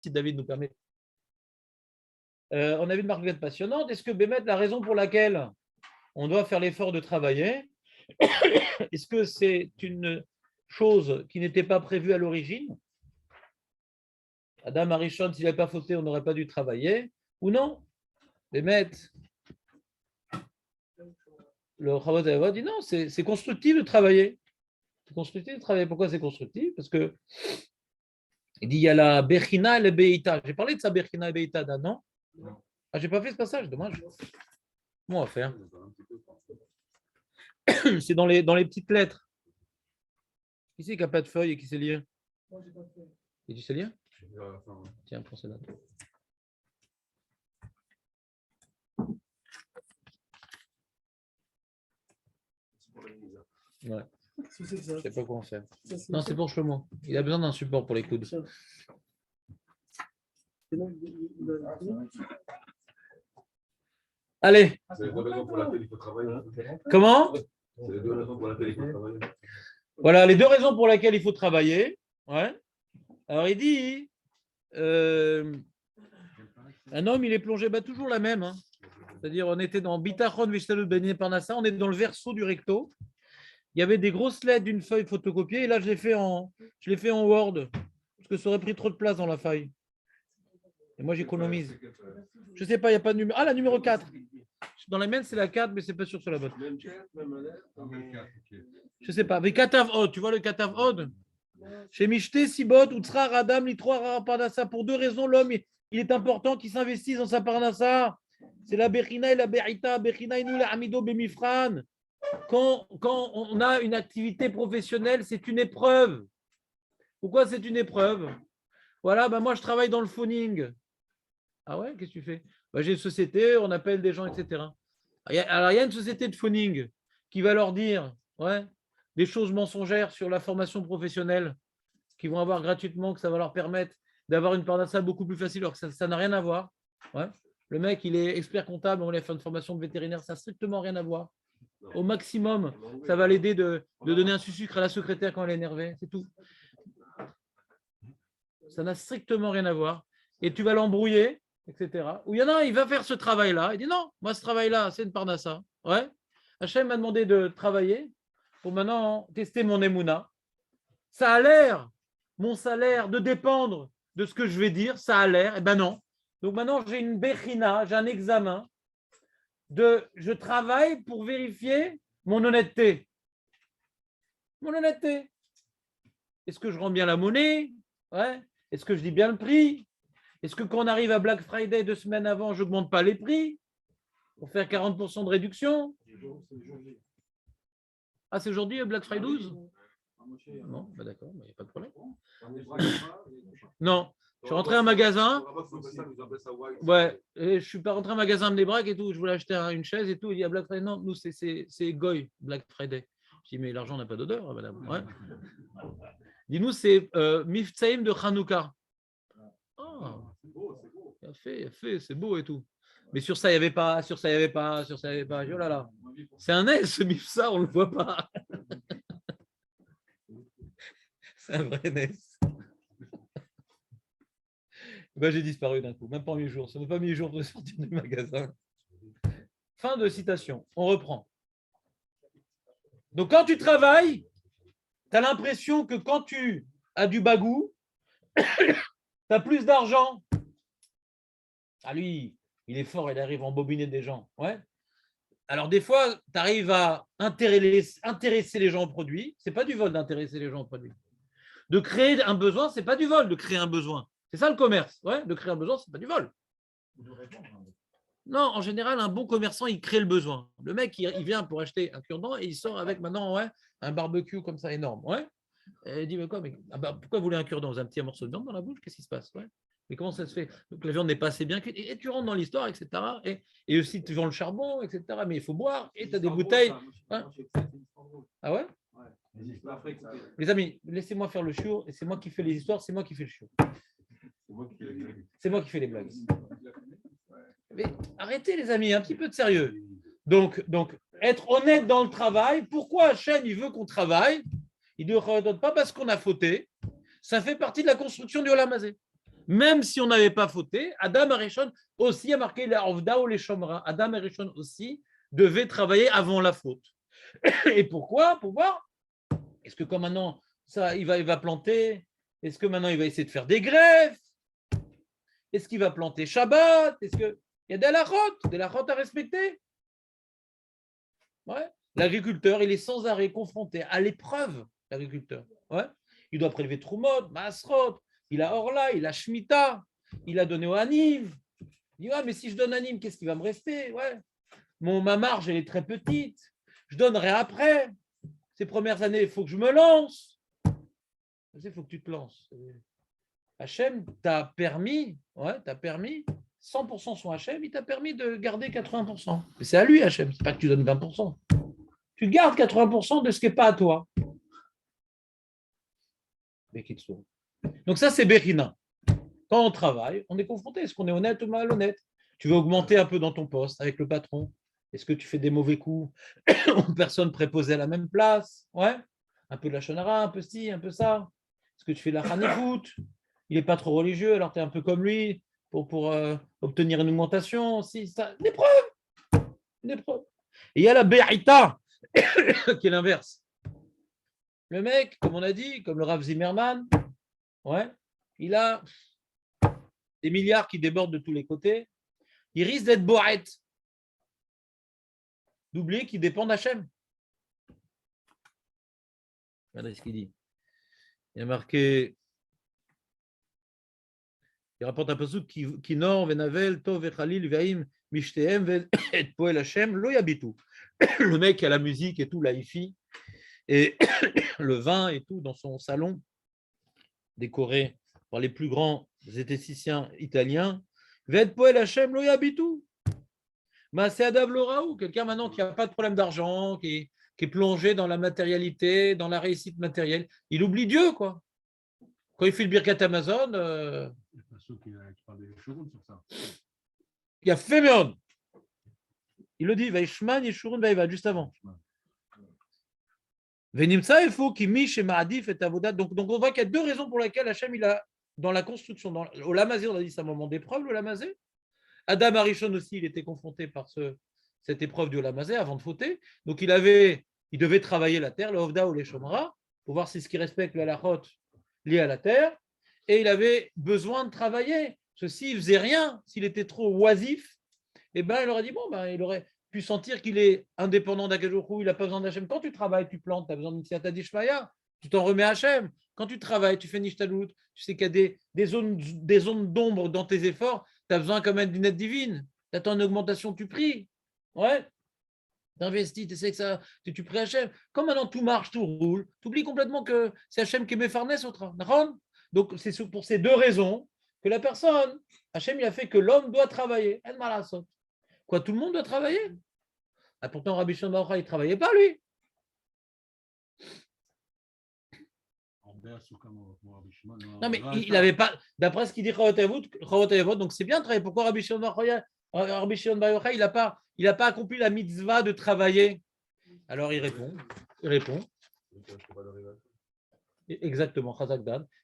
si David nous permet. On a vu une marque passionnante. Est-ce que Bémet, la raison pour laquelle on doit faire l'effort de travailler, est-ce que c'est une chose qui n'était pas prévue à l'origine? Adam Arishon, s'il n'avait pas fauté, on n'aurait pas dû travailler, ou non? Bémet, le Chavot Ayavot dit non, c'est constructif de travailler. C'est constructif de travailler. Pourquoi c'est constructif? Parce que il dit il y a la Bechina et la Beïta. J'ai parlé de ça, Bechina et Beïta, non? Ah, j'ai pas fait ce passage, dommage. Comment on va faire? C'est dans les petites lettres. Qui c'est qui n'a pas de feuille et qui sait lire? Moi, j'ai pas de feuille. Et tu sais lire? Tiens, prends celle-là. Ouais. Je ne sais pas quoi en faire. Non, c'est pour Shlomo. Il a besoin d'un support pour les coudes. Allez. C'est les deux raisons pour lesquelles il faut travailler. Comment? C'est les deux raisons pour lesquelles il faut travailler. Voilà, les deux raisons pour lesquelles il faut travailler. Ouais. Alors, il dit, un homme, il est plongé, toujours la même. Hein. C'est-à-dire, on était dans Bitachon, Vishtalut, Bené Parnassa, on est dans le verso du recto. Il y avait des grosses lettres d'une feuille photocopiée, et là, je l'ai fait en Word, parce que ça aurait pris trop de place dans la feuille. Et moi, j'économise. Je ne sais pas, il n'y a pas de numéro. Ah, la numéro 4. Dans la mienne, c'est la 4, mais ce n'est pas sûr sur la bonne. Je ne sais pas. Mais Katav Od, tu vois le Katav Od? Chez Mishte, Sibot, Utsra, Radam, Litroa, Raraparnassa. Pour deux raisons, l'homme, il est important qu'il s'investisse dans sa Parnassa. C'est la Bechina et la Berita. Bechina et nous, la Amido Bemifran. Quand on a une activité professionnelle, c'est une épreuve. Pourquoi c'est une épreuve? Voilà, moi, je travaille dans le phoning. Ah ouais, qu'est-ce que tu fais? J'ai une société, on appelle des gens, etc. Alors, il y a une société de phoning qui va leur dire des choses mensongères sur la formation professionnelle qu'ils vont avoir gratuitement, que ça va leur permettre d'avoir une parnassa beaucoup plus facile, alors que ça n'a rien à voir. Ouais. Le mec, il est expert comptable, on lui a fait une formation de vétérinaire, ça n'a strictement rien à voir. Au maximum, ça va l'aider de donner un sucre à la secrétaire quand elle est énervée, c'est tout. Ça n'a strictement rien à voir. Et tu vas l'embrouiller, etc. Ou il y en a un, il va faire ce travail-là. Il dit non, moi, ce travail-là, c'est une parnassa. Ouais. Hachem m'a demandé de travailler pour maintenant tester mon émouna. Ça a l'air, mon salaire, de dépendre de ce que je vais dire. Ça a l'air. Eh ben non. Donc maintenant, j'ai une bechina, j'ai un examen. Je travaille pour vérifier mon honnêteté. Mon honnêteté. Est-ce que je rends bien la monnaie? Ouais. Est-ce que je dis bien le prix? Est-ce que quand on arrive à Black Friday 2 semaines avant, je n'augmente pas les prix pour faire 40% de réduction? Ah, c'est aujourd'hui Black Friday 12? Non, d'accord, il n'y a pas de problème. Non, je suis rentré à un magasin. Ouais, et je ne suis pas rentré à un magasin Mnebrak et tout. Je voulais acheter une chaise et tout. Il y a Black Friday. Non, nous, c'est Goy, Black Friday. Je dis, mais l'argent n'a pas d'odeur, madame. Ouais. Dis-nous, c'est Miftaim de Hanouka. Ah, il a fait, c'est beau et tout. Mais sur ça, il n'y avait pas, sur ça, il n'y avait pas, sur ça, il n'y avait pas. Oh là là. C'est un S, ce Mifsa, on ne le voit pas. C'est un vrai NES. J'ai disparu d'un coup, même pas 8 jours. Ça ne m'a pas mis 8 jours de sortir du magasin. Fin de citation. On reprend. Donc, quand tu travailles, tu as l'impression que quand tu as du bagou, tu as plus d'argent. Ah, lui, il est fort, il arrive à embobiner des gens. Ouais. Alors, des fois, tu arrives à intéresser les gens au produit. Ce n'est pas du vol d'intéresser les gens au produit. De créer un besoin, ce n'est pas du vol de créer un besoin. C'est ça le commerce. Ouais, de créer un besoin, ce n'est pas du vol. Non, en général, un bon commerçant, il crée le besoin. Le mec, il vient pour acheter un cure-dent et il sort avec maintenant un barbecue comme ça énorme. Ouais. Et il dit, mais quoi, pourquoi vous voulez un cure-dent? Vous avez un petit morceau de viande dans la bouche? Qu'est-ce qui se passe? Ouais. Mais comment ça se fait? Donc la viande n'est pas assez bien cuite. Et tu rentres dans l'histoire, etc. Et aussi, tu vends le charbon, etc. Mais il faut boire et tu as des bouteilles. Hein? Ah ouais? Les amis, laissez-moi faire le chiot et c'est moi qui fais les histoires, c'est moi qui fais le chiot. C'est moi qui fais les blagues. Mais arrêtez les amis, un petit peu de sérieux. Donc être honnête dans le travail. Pourquoi Hachem il veut qu'on travaille? Il ne redonne pas parce qu'on a fauté. Ça fait partie de la construction du Olam Hazé. Même si on n'avait pas fauté, Adam Arishon aussi a marqué les Ovda ou les Shomra. Adam Arishon aussi devait travailler avant la faute. Et pourquoi? Pour voir, est-ce que comme maintenant, ça, il va planter? Est-ce que maintenant, il va essayer de faire des greffes? Est-ce qu'il va planter Shabbat? Est-ce qu'il y a des lachotes à respecter? Ouais. L'agriculteur, il est sans arrêt confronté à l'épreuve, l'agriculteur. Ouais. Il doit prélever Trumot, Maasrot, il a Orla, il a Shemitah, il a donné au Haniv. Il dit, ouais, mais si je donne Haniv, qu'est-ce qui va me rester? Ouais. Ma marge, elle est très petite. Je donnerai après. Ces premières années, il faut que je me lance. Il faut que tu te lances. Hachem t'a permis, 100% son Hachem, il t'a permis de garder 80%. Mais c'est à lui, Hachem, c'est pas que tu donnes 20%. Tu gardes 80% de ce qui n'est pas à toi. Donc ça, c'est Bérina. Quand on travaille, on est confronté. Est-ce qu'on est honnête ou malhonnête? Tu veux augmenter un peu dans ton poste avec le patron? Est-ce que tu fais des mauvais coups? Personne préposée à la même place? Ouais. Un peu de la shonara, un peu ci, un peu ça. Est-ce que tu fais de la khanifout? Il n'est pas trop religieux, alors tu es un peu comme lui pour obtenir une augmentation. Si, ça. Une épreuve. Et il y a la Be'ita, qui est l'inverse. Le mec, comme on a dit, comme le Rav Zimmerman, ouais, il a des milliards qui débordent de tous les côtés. Il risque d'être bourrette. D'oublier qu'il dépend d'Hachem. Regardez ce qu'il dit. Il y a marqué, il rapporte un peu qui nord, venavel, tov, vechalil, veim, mishtem, et poel Hachem, lo yabitu. Le mec a la musique et tout, la hi-fi, et le vin et tout dans son salon, décoré par les plus grands esthéticiens italiens. Ved poel Hachem, lo yabitu. C'est Adav Loraou, quelqu'un maintenant qui n'a pas de problème d'argent, qui est plongé dans la matérialité, dans la réussite matérielle. Il oublie Dieu, quoi. Quand il fait le Birkat Amazon, il y a Féméon. Il le dit, Vaishman Yeshurun Vaïvad, juste avant. Venimsa, il faut qu'il miche et Maadif et Avodat. Donc on voit qu'il y a deux raisons pour lesquelles Hachem, il a, dans la construction, au Lamazé, on a dit c'est un moment d'épreuve, le Lamazé. Adam Arishon aussi, il était confronté par cette épreuve du Lamazé avant de fauter. Donc il devait travailler la terre, le Hovda ou les Shomra, pour voir si ce qui respecte la lachot lié à la terre. Et il avait besoin de travailler. S'il ne faisait rien, s'il était trop oisif, eh ben, il aurait dit, il aurait pu sentir qu'il est indépendant d'Akadourou, il n'a pas besoin d'Hachem. Quand tu travailles, tu plantes, tu as besoin d'Initiata Dishmaya, tu t'en remets à Hachem. Quand tu travailles, tu fais Nishtalout, tu sais qu'il y a des zones d'ombre dans tes efforts, tu as besoin quand même d'une aide divine. Tu attends une augmentation, tu pries. Ouais. Tu investis, tu sais que ça, tu pries Hachem. Comme maintenant tout marche, tout roule, tu oublies complètement que c'est Hachem qui est Mefarnes au train. Donc c'est pour ces deux raisons que la personne, Hachem, il a fait que l'homme doit travailler. Quoi, tout le monde doit travailler? Pourtant, Rabbi Shimon Bar Yochai, il ne travaillait pas, lui. Non, mais il n'avait pas, d'après ce qu'il dit Chavot, donc c'est bien de travailler. Pourquoi Rabbi Shimon Bar Yochai, il n'a pas accompli la mitzvah de travailler? Alors il répond. Exactement, Chazak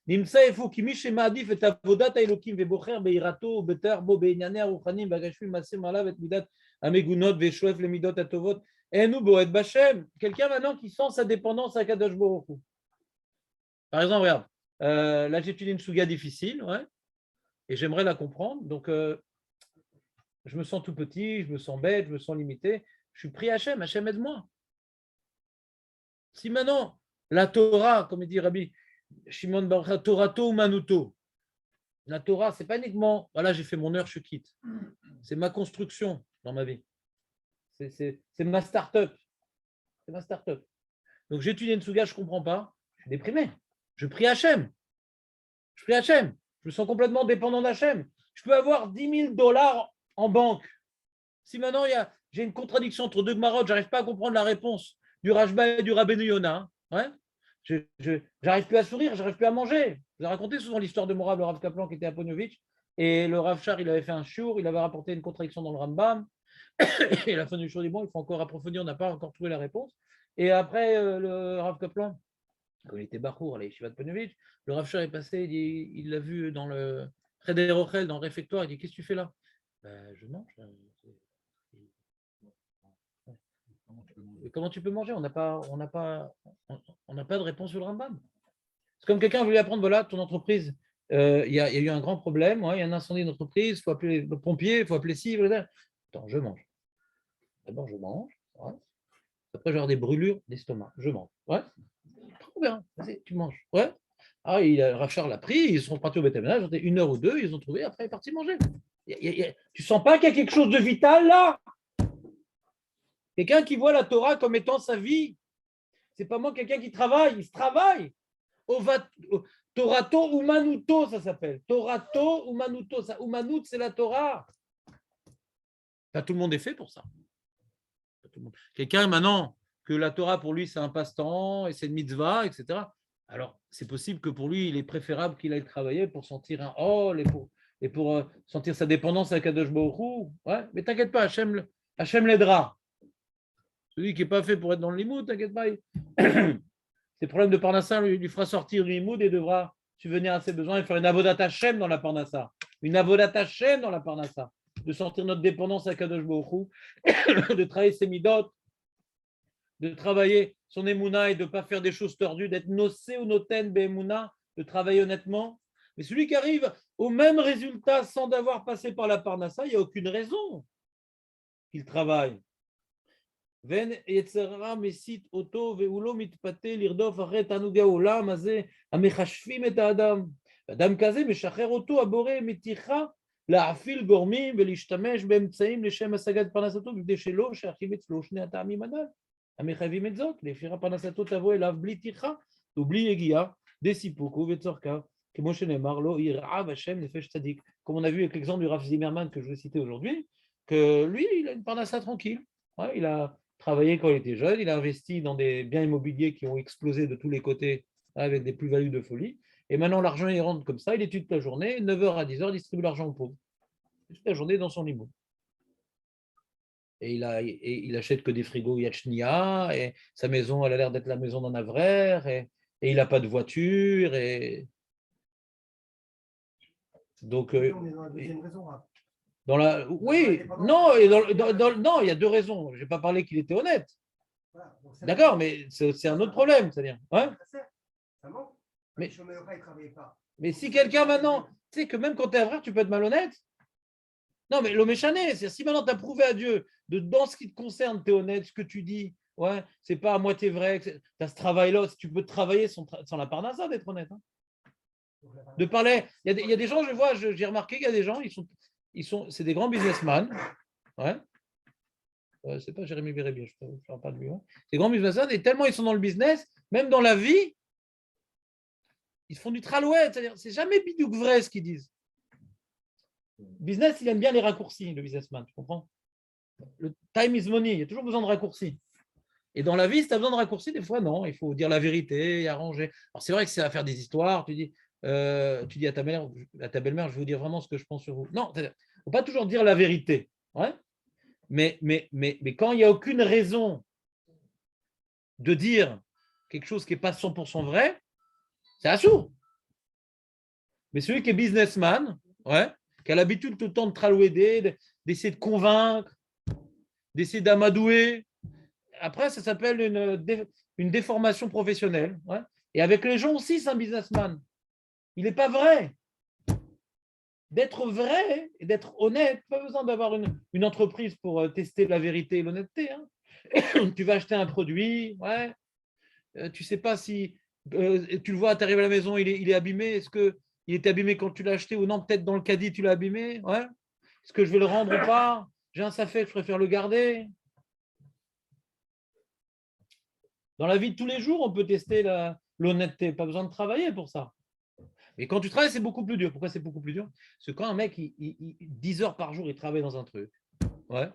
Nimsa il faut qu'il miche Maadif et Avodat Elokim vebocher beirato beter bo beignane aruchanim bagashvim masem alav et midat amegunot veshoef le midot atovot enu boet bashem. Quelqu'un maintenant qui sent sa dépendance à Kadosh Baruch Hu. Par exemple, regarde, là j'ai une souga difficile, ouais, et j'aimerais la comprendre. Donc je me sens tout petit, je me sens bête, je me sens limité. Je suis pris Hachem, Hachem aide-moi. Si maintenant la Torah, comme dit Rabbi Shimon Bar Yochai, Torato ou Manuto. La Torah, c'est pas uniquement, voilà, j'ai fait mon heure, je quitte. C'est ma construction dans ma vie. C'est ma start-up. C'est ma start-up. Donc j'étudie une souga, je ne comprends pas. Je suis déprimé. Je prie Hachem. Je me sens complètement dépendant d'Hachem. Je peux avoir 10 000 $, en banque. Si maintenant j'ai une contradiction entre deux Gmarot, je n'arrive pas à comprendre la réponse du Rashba et du Rabbeinu Yonah, ouais, je n'arrive plus à sourire, je n'arrive plus à manger. Je vous ai raconté souvent l'histoire de Morab, le Rav Kaplan qui était à Ponovitch, et le Rav Shar, il avait fait un shiur, il avait rapporté une contradiction dans le Rambam, et à la fin du shiur, il dit bon, il faut encore approfondir, on n'a pas encore trouvé la réponse. Et après, le Rav Kaplan, quand il était Bachour à la Yeshiva de Ponovitch, le Rav Shar est passé, il l'a vu dans le Cheder Rochel, dans le réfectoire, il dit, qu'est-ce que tu fais là? Je mange. Et comment tu peux manger? On n'a pas de réponse sur le Rambam. C'est comme quelqu'un voulait apprendre, voilà, ton entreprise, il y a eu un grand problème, il y a un incendie d'entreprise, il faut appeler le pompier, il faut appeler ci, voilà. Attends, je mange. D'abord, je mange. Ouais. Après, j'ai des brûlures d'estomac. Je mange. Ouais. Trop bien. Vas-y, tu manges. Ouais. Ah, Rachar l'a pris, ils sont partis au bétail-ménage, une heure ou deux, ils ont trouvé, après, il est parti manger. Tu sens pas qu'il y a quelque chose de vital là? Quelqu'un qui voit la Torah comme étant sa vie. C'est pas moi quelqu'un qui travaille, il se travaille. Torato Umanuto, ça s'appelle. Torato Umanuto. Umanut, c'est la Torah. Pas tout le monde est fait pour ça. Quelqu'un maintenant que la Torah pour lui c'est un passe-temps et c'est une mitzvah, etc. Alors c'est possible que pour lui il est préférable qu'il aille travailler pour sentir un hol et pour sentir sa dépendance à Kadosh Baruch Hu. Ouais, mais t'inquiète pas, Hachem l'aidera. Celui qui n'est pas fait pour être dans le limoud, t'inquiète pas. Ces problèmes de Parnassa lui fera sortir du limoud et devra subvenir à ses besoins et faire une avodat Hachem dans la Parnassa. Une avodat Hachem dans la Parnassa. De sentir notre dépendance à Kadosh Baruch Hu, de travailler ses midot, de travailler son émouna et de ne pas faire des choses tordues, d'être nosé ou noten be'emouna, de travailler honnêtement. Mais celui qui arrive au même résultat sans d'avoir passé par la Parnassa, il n'y a aucune raison qu'il travaille. Ven yetzera mesit oto ve'ulo mitpate lirdof achet tanuga olam hazeh המחשבים את האדם. אדם כזה משחרר אותו הבורא מתיחה להאפיל גורמים ולהשתמש באמצעים לשם השגת פרנסתו כדי שלא שייכים אצלו שני הטעמים הנ"ל. המחייבים את זאת, לפיכך פרנסתו תבוא אליו בלי טרחה ובלי יגיעה דסיפוקו וצורכיו, כמו שנאמר לו, ירעב השם נפש צדיק. Comme on a vu avec l'exemple du Rav Zimmerman que je vais citer aujourd'hui, que lui, il a une parnassa tranquille. Ouais, il a travaillé quand il était jeune, il a investi dans des biens immobiliers qui ont explosé de tous les côtés avec des plus-values de folie. Et maintenant, l'argent, il rentre comme ça, il étudie toute la journée, 9h à 10h, il distribue l'argent aux pauvres. Toute la journée dans son immeuble. Et il achète que des frigos Yachnia, et sa maison, elle a l'air d'être la maison d'un avraire, et il n'a pas de voiture. Et... Donc, on est dans la deuxième raison. Hein. Oui, non, non, il y a deux raisons. Je n'ai pas parlé qu'il était honnête. Voilà, d'accord, mais c'est un autre problème, c'est-à-dire. Hein ça manque. Mais si quelqu'un maintenant, tu sais que même quand tu es avraire, tu peux être malhonnête. Non, mais l'homme échané, c'est-à-dire si maintenant tu as prouvé à Dieu, dans ce qui te concerne, tu es honnête, ce que tu dis, ouais, c'est pas à moitié vrai, tu as ce travail-là, si tu peux travailler sans la parnassa d'être honnête. Hein. De parler, il y a des gens, je vois, j'ai remarqué qu'il y a des gens, c'est des grands businessmen, ouais. C'est pas Jérémy Bérébier, je ne parle pas de lui. Hein. C'est des grands businessmen, et tellement ils sont dans le business, même dans la vie, ils font du tralouet, c'est-à-dire c'est jamais bidouk vrai ce qu'ils disent. Business, il aime bien les raccourcis, le businessman, tu comprends? Le time is money, il y a toujours besoin de raccourcis. Et dans la vie, si tu as besoin de raccourcis, des fois, non, il faut dire la vérité et arranger. Alors, c'est vrai que c'est à faire des histoires, tu dis à ta belle-mère, je vais vous dire vraiment ce que je pense sur vous. Non, il ne faut pas toujours dire la vérité. Ouais, mais quand il n'y a aucune raison de dire quelque chose qui n'est pas 100% vrai, c'est assourd. Mais celui qui est businessman, ouais, qui a l'habitude tout le temps de tralouer, d'essayer de convaincre, d'essayer d'amadouer. Après, ça s'appelle une déformation professionnelle. Ouais. Et avec les gens aussi, c'est un businessman. Il n'est pas vrai. D'être vrai et d'être honnête, pas besoin d'avoir une entreprise pour tester la vérité et l'honnêteté. Hein. Tu vas acheter un produit, ouais. Tu ne sais pas si tu le vois, tu arrives à la maison, il est abîmé. Est-ce qu'il était abîmé quand tu l'as acheté ou non? Peut-être dans le caddie, tu l'as abîmé. Ouais. Est-ce que je vais le rendre ou pas? J'ai un safek, je préfère le garder. Dans la vie de tous les jours, on peut tester l'honnêteté. Pas besoin de travailler pour ça. Et quand tu travailles, c'est beaucoup plus dur. Pourquoi c'est beaucoup plus dur? Parce que quand un mec, 10 heures par jour, il travaille dans un truc, ouais,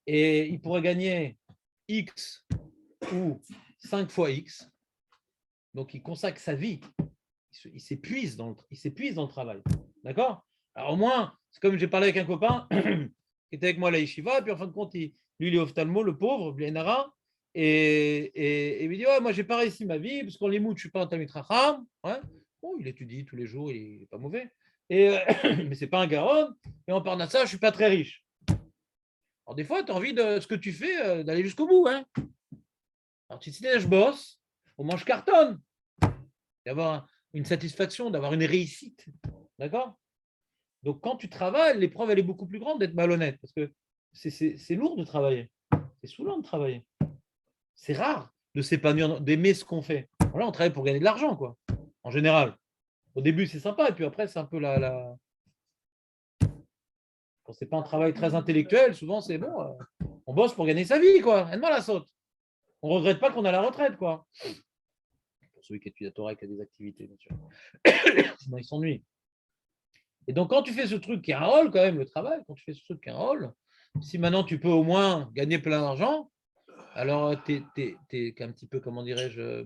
et il pourrait gagner X ou 5 fois X, donc il consacre sa vie, il s'épuise dans le travail. D'accord? Alors au moins, c'est comme j'ai parlé avec un copain qui était avec moi à la yeshiva, et puis en fin de compte, lui, il est ophtalmo, le pauvre, Blénara, et il me dit, ouais, moi, j'ai pas réussi ma vie, parce qu'en limoud, je ne suis pas un Talmid Chacham. Ouais. Bon, il étudie tous les jours, il n'est pas mauvais. Mais ce n'est pas un Gaon. Et en Parnassa, je ne suis pas très riche. Alors, des fois, tu as envie de ce que tu fais, d'aller jusqu'au bout. Hein. Alors, si je bosse, au moins je cartonne. D'avoir une satisfaction, d'avoir une réussite. D'accord? Donc, quand tu travailles, l'épreuve, elle est beaucoup plus grande d'être malhonnête. Parce que c'est lourd de travailler. C'est saoulant de travailler. C'est rare de s'épanouir, d'aimer ce qu'on fait. Voilà, on travaille pour gagner de l'argent, quoi. En général. Au début, c'est sympa. Et puis après, c'est un peu quand c'est pas un travail très intellectuel, souvent, c'est bon. On bosse pour gagner sa vie, quoi. Aide-moi la saute. On ne regrette pas qu'on a la retraite, quoi. Pour celui qui étudie la Torah et qui a des activités, bien sûr. Sinon, il s'ennuie. Et donc, quand tu fais ce truc qui est un rôle, quand même, le travail, quand tu fais ce truc qui est un rôle, si maintenant tu peux au moins gagner plein d'argent, alors tu es un petit peu, comment dirais-je,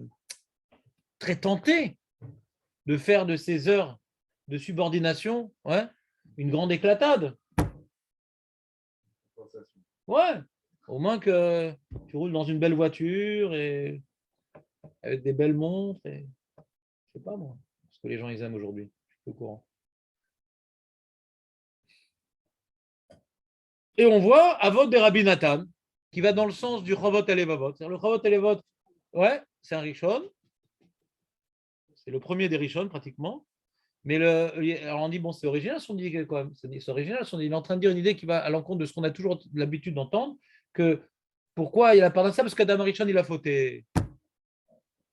très tenté de faire de ces heures de subordination une grande éclatade. Ouais, au moins que tu roules dans une belle voiture et avec des belles montres. Et... Je sais pas moi, ce que les gens ils aiment aujourd'hui. Je suis au courant. Et on voit Avot des Rabbi Nathan, qui va dans le sens du Chavot Elevavot. Le Chavot Elevavot, ouais, c'est un Rishon. C'est le premier des Rishon, pratiquement. Mais alors on dit, bon, c'est original son idée, quoi. C'est original son idée. Il est en train de dire une idée qui va à l'encontre de ce qu'on a toujours l'habitude d'entendre, que pourquoi il a parlé de ça? Parce qu'Adam Rishon, il a fauté.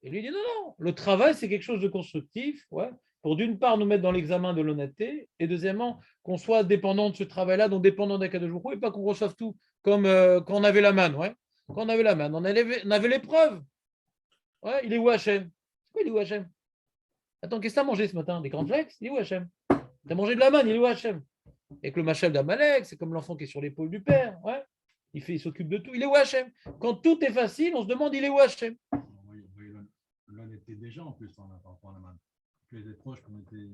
Et lui, il dit, non, non, le travail, c'est quelque chose de constructif, ouais, pour d'une part nous mettre dans l'examen de l'honnêteté, et deuxièmement, qu'on soit dépendant de ce travail-là, donc dépendant d'Akadosh Baruch Hu, et pas qu'on reçoive tout comme quand on avait la manne, ouais. Quand on avait la manne, on avait l'épreuve. Ouais, il est où Hachem? Il est où Hachem? Attends, qu'est-ce que tu as mangé ce matin? Des cornflakes? Il est où Hachem? Tu as mangé de la manne, il est où Hachem? Avec le machal d'Amalek, c'est comme l'enfant qui est sur l'épaule du père, ouais. Il s'occupe de tout. Il est où Hachem? Quand tout est facile, on se demande il est où Hachem? L'honnêteté des gens en plus par rapport à la main. Plus était proche qu'on était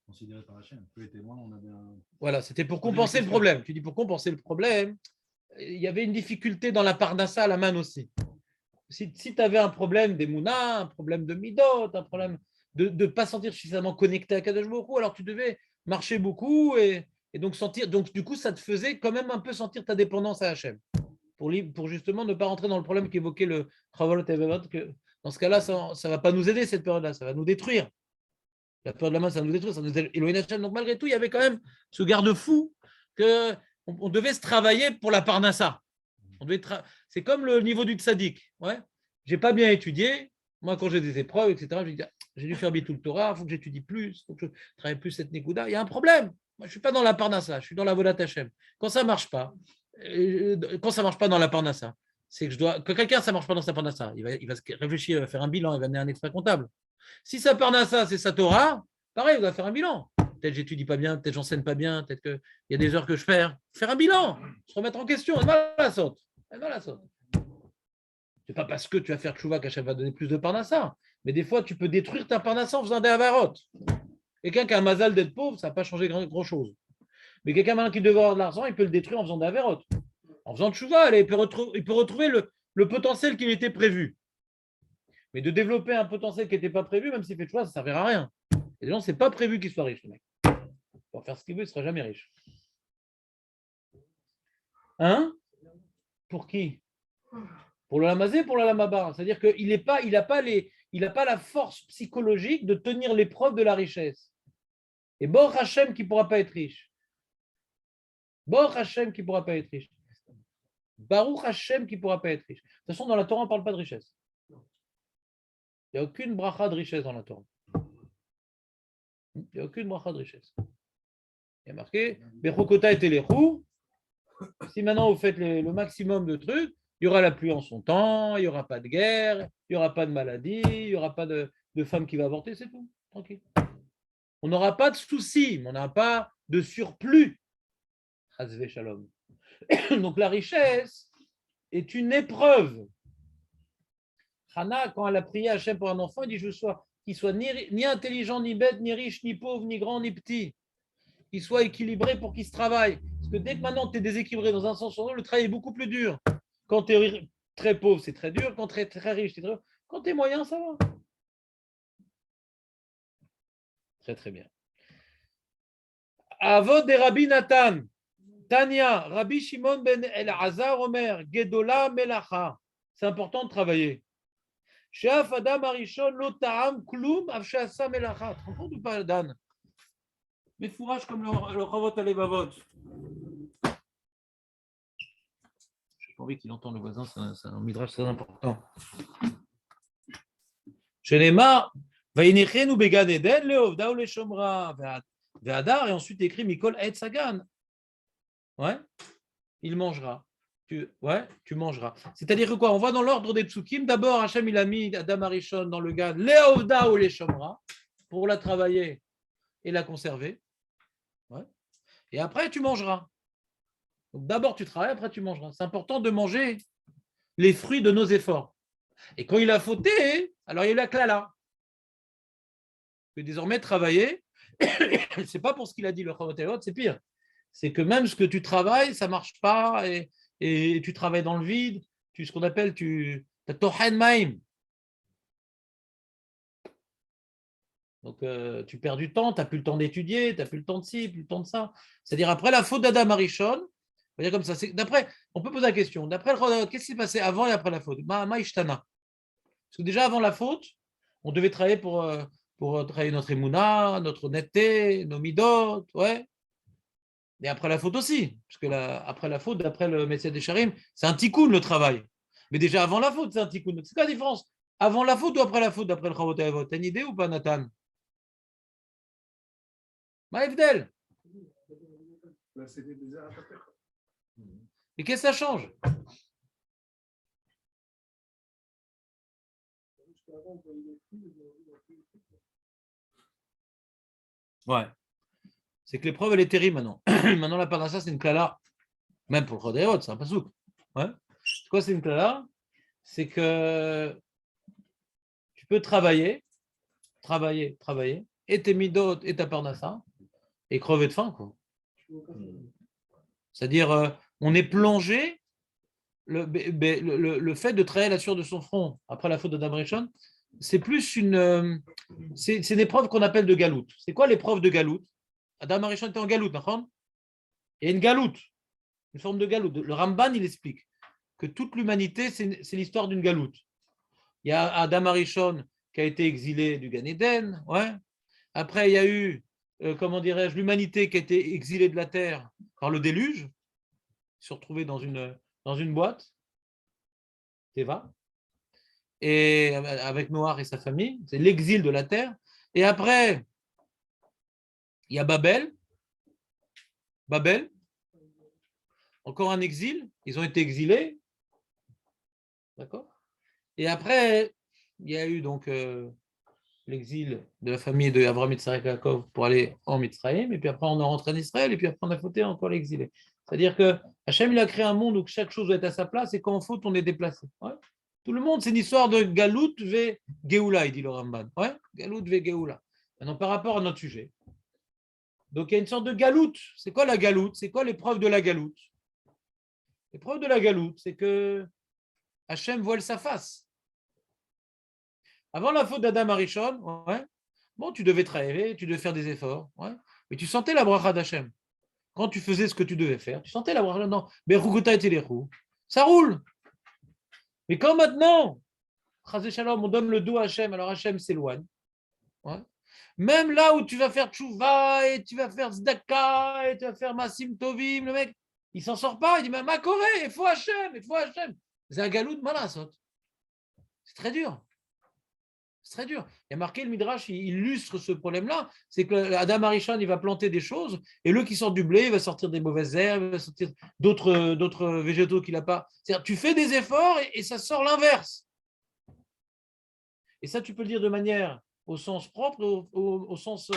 considéré par la chaîne. Plus était loin, on avait un. Voilà, c'était pour compenser le problème. Tu dis pour compenser le problème, il y avait une difficulté dans la parnassa à la main aussi. Si tu avais un problème d'Emouna, un problème de Midot, un problème de ne pas sentir suffisamment connecté à Kadosh Baruch Hu, alors tu devais marcher beaucoup et donc sentir. Donc, du coup, ça te faisait quand même un peu sentir ta dépendance à Hachem. Pour justement ne pas rentrer dans le problème qu'évoquait le Chavolot Evavot, que dans ce cas-là, ça ne va pas nous aider cette période-là, ça va nous détruire. La peur de la main, ça nous détruit, ça nous éloigne Hachem. Donc, malgré tout, il y avait quand même ce garde-fou qu'on devait se travailler pour la parnassa. C'est comme le niveau du tzaddik. Ouais. Je n'ai pas bien étudié. Moi, quand j'ai des épreuves, etc., je dis, j'ai dû faire tout le Torah, il faut que j'étudie plus, il faut que je travaille plus cette Nekuda. Il y a un problème. Moi, je ne suis pas dans la Parnassa, je suis dans la Vodat Hashem. Quand ça ne marche pas, dans la Parnassa, c'est que je dois. Que quelqu'un, ça ne marche pas dans sa Parnassa, il va réfléchir, il va faire un bilan, il va mener un expert comptable. Si sa Parnassa, c'est sa Torah, pareil, il va faire un bilan. Peut-être j'étudie pas bien, peut-être j'enseigne pas bien, peut-être qu'il y a des heures que je perds. Faire un bilan, se remettre en question, elle va la saute. C'est pas parce que tu vas faire tchouva qu'Hachem va donner plus de parnassa. Mais des fois, tu peux détruire ta parnassa en faisant des avarot. Quelqu'un qui a un mazal d'être pauvre, ça n'a pas changé grand-chose. Mais quelqu'un maintenant qui devait avoir de l'argent, il peut le détruire en faisant des avarot. En faisant tchouva, il peut retrouver le potentiel qui était prévu. Mais de développer un potentiel qui n'était pas prévu, même s'il fait tchouva, ça ne servira à rien. Et les gens, ce n'est pas prévu qu'il soit riche, le mec. Pour faire ce qu'il veut, il ne sera jamais riche. Hein? Pour qui? Pour le lamazé, pour le lamaba. C'est-à-dire qu'il n'a pas la force psychologique de tenir l'épreuve de la richesse. Et Baruch Hashem qui ne pourra pas être riche. Baruch Hashem qui ne pourra pas être riche. Baruch Hashem qui ne pourra pas être riche. De toute façon, dans la Torah, on ne parle pas de richesse. Il n'y a aucune bracha de richesse dans la Torah. Il n'y a aucune bracha de richesse. Il y a marqué Bechokota et Telechou. Si maintenant vous faites le maximum de trucs, il y aura la pluie en son temps, il n'y aura pas de guerre, il n'y aura pas de maladie, il n'y aura pas de femme qui va avorter, c'est tout. Tranquille. On n'aura pas de soucis, mais on n'a pas de surplus. Hazvé shalom. Donc la richesse est une épreuve. Hana, quand elle a prié à Hachem pour un enfant, il dit qu'il soit ni intelligent, ni bête, ni riche, ni pauvre, ni grand, ni petit. Qu'il soit équilibré pour qu'il se travaille. Parce que dès que maintenant tu es déséquilibré dans un sens ou dans l'autre, le travail est beaucoup plus dur. Quand tu es très pauvre, c'est très dur. Quand tu es très riche, c'est très dur. Quand tu es moyen, ça va. Très, très bien. Avod de Rabbi Nathan. Tania, Rabbi Shimon ben El-Azar Omer, Gedola Melacha. C'est important de travailler. Sheaf Adam Arishon Lo Ta'am Klum Avshasa Melacha. Tu te rends compte ou pas, Dan? Mais fourrage comme le Chavot Alevavot. J'ai pas envie qu'il entende le voisin, c'est un midrash très important. Shenema, Vaïnechenu Began Eden, Leovda ou Leshomra, Ve'adar, et ensuite écrit Mikol Et Sagan. Ouais, il mangera. Tu mangeras. C'est-à-dire que quoi? On va dans l'ordre des psukim. D'abord, Hachem, il a mis Adam Arishon dans le Gan, Leovda ou Leshomra, pour la travailler et la conserver. Ouais. Et après, tu mangeras. Donc d'abord, tu travailles, après, tu mangeras. C'est important de manger les fruits de nos efforts. Et quand il a fauté, alors il y a eu la klala. Que désormais, travailler, c'est pas pour ce qu'il a dit le Chavot, c'est pire. C'est que même ce que tu travailles, ça marche pas et tu travailles dans le vide. Ce qu'on appelle, tu as tohen maim. Donc, tu perds du temps, tu n'as plus le temps d'étudier, tu n'as plus le temps de ci, plus le temps de ça. C'est-à-dire, après la faute d'Adam Arishon, on va dire comme ça. D'après, on peut poser la question. D'après, qu'est-ce qui s'est passé avant et après la faute? Ma ishtana. Parce que déjà, avant la faute, on devait travailler pour travailler notre émouna, notre honnêteté, nos midot, ouais. Et après la faute aussi. Parce que après la faute, d'après le Messiah des Charim, c'est un tikkun le travail. Mais déjà, avant la faute, c'est un tikkun. C'est quoi la différence? Avant la faute ou après la faute, d'après le Chavot Avot? T'as une idée ou pas, Nathan? Maïfdel. Et qu'est-ce que ça change? Ouais. C'est que l'épreuve, elle est terrible maintenant. Maintenant, la parnassa, c'est une klala. Même pour le Chodéot, c'est un pasouk. Ouais. C'est quoi, c'est une klala? C'est que tu peux travailler, et tes midot et ta parnassa, et crever de faim, quoi. C'est-à-dire, on est plongé, le fait de travailler la sueur de son front après la faute de Rishon, c'est plus c'est une épreuve qu'on appelle de galoute. C'est quoi l'épreuve de galoute? Adam Arishon était en galoute, d'accord? Il y a une galoute, une forme de galoute. Le Ramban, il explique que toute l'humanité, c'est l'histoire d'une galoute. Il y a Adam Arishon qui a été exilé du Gan Eden, ouais. Après, il y a eu, comment dirais-je, l'humanité qui a été exilée de la terre par le déluge, se retrouver dans une boîte, Teva, et avec Noir et sa famille, c'est l'exil de la terre. Et après, il y a Babel, encore un exil, ils ont été exilés, d'accord? Et après, il y a eu donc l'exil de la famille de Abraham, Yitzhak et Yaakov pour aller en Mitzrayim, et puis après on est rentré en Israël, et puis après on a fauté encore l'exilé. C'est-à-dire que Hachem, il a créé un monde où chaque chose doit être à sa place, et quand on faute, on est déplacé. Ouais. Tout le monde, c'est une histoire de Galout ve Geoula, il dit le Ramban. Ouais, Galout ve Geoula. Maintenant, par rapport à notre sujet. Donc, il y a une sorte de galoute. C'est quoi la galoute? C'est quoi l'épreuve de la galoute? L'épreuve de la galoute, c'est que Hachem voile sa face. Avant la faute d'Adam Arishon, ouais, bon, tu devais travailler, tu devais faire des efforts, ouais, mais tu sentais la bracha d'Hachem. Quand tu faisais ce que tu devais faire, tu sentais la bracha. Non, mais Ruguta et les roues, ça roule. Mais quand maintenant, Chazé Shalom, on donne le dos à Hachem, alors Hachem s'éloigne. Ouais. Même là où tu vas faire tchouva et tu vas faire tzedaka et tu vas faire masim tovim, le mec, il s'en sort pas. Il dit, mais ma Corée, il faut Hachem. C'est un galou de malasot. C'est très dur. C'est très dur. Il y a marqué, le Midrash, il illustre ce problème-là. C'est que Adam Arishon, il va planter des choses et le qui sort du blé, il va sortir des mauvaises herbes, il va sortir d'autres végétaux qu'il n'a pas. C'est-à-dire, tu fais des efforts et ça sort l'inverse. Et ça, tu peux le dire de manière au sens propre, au sens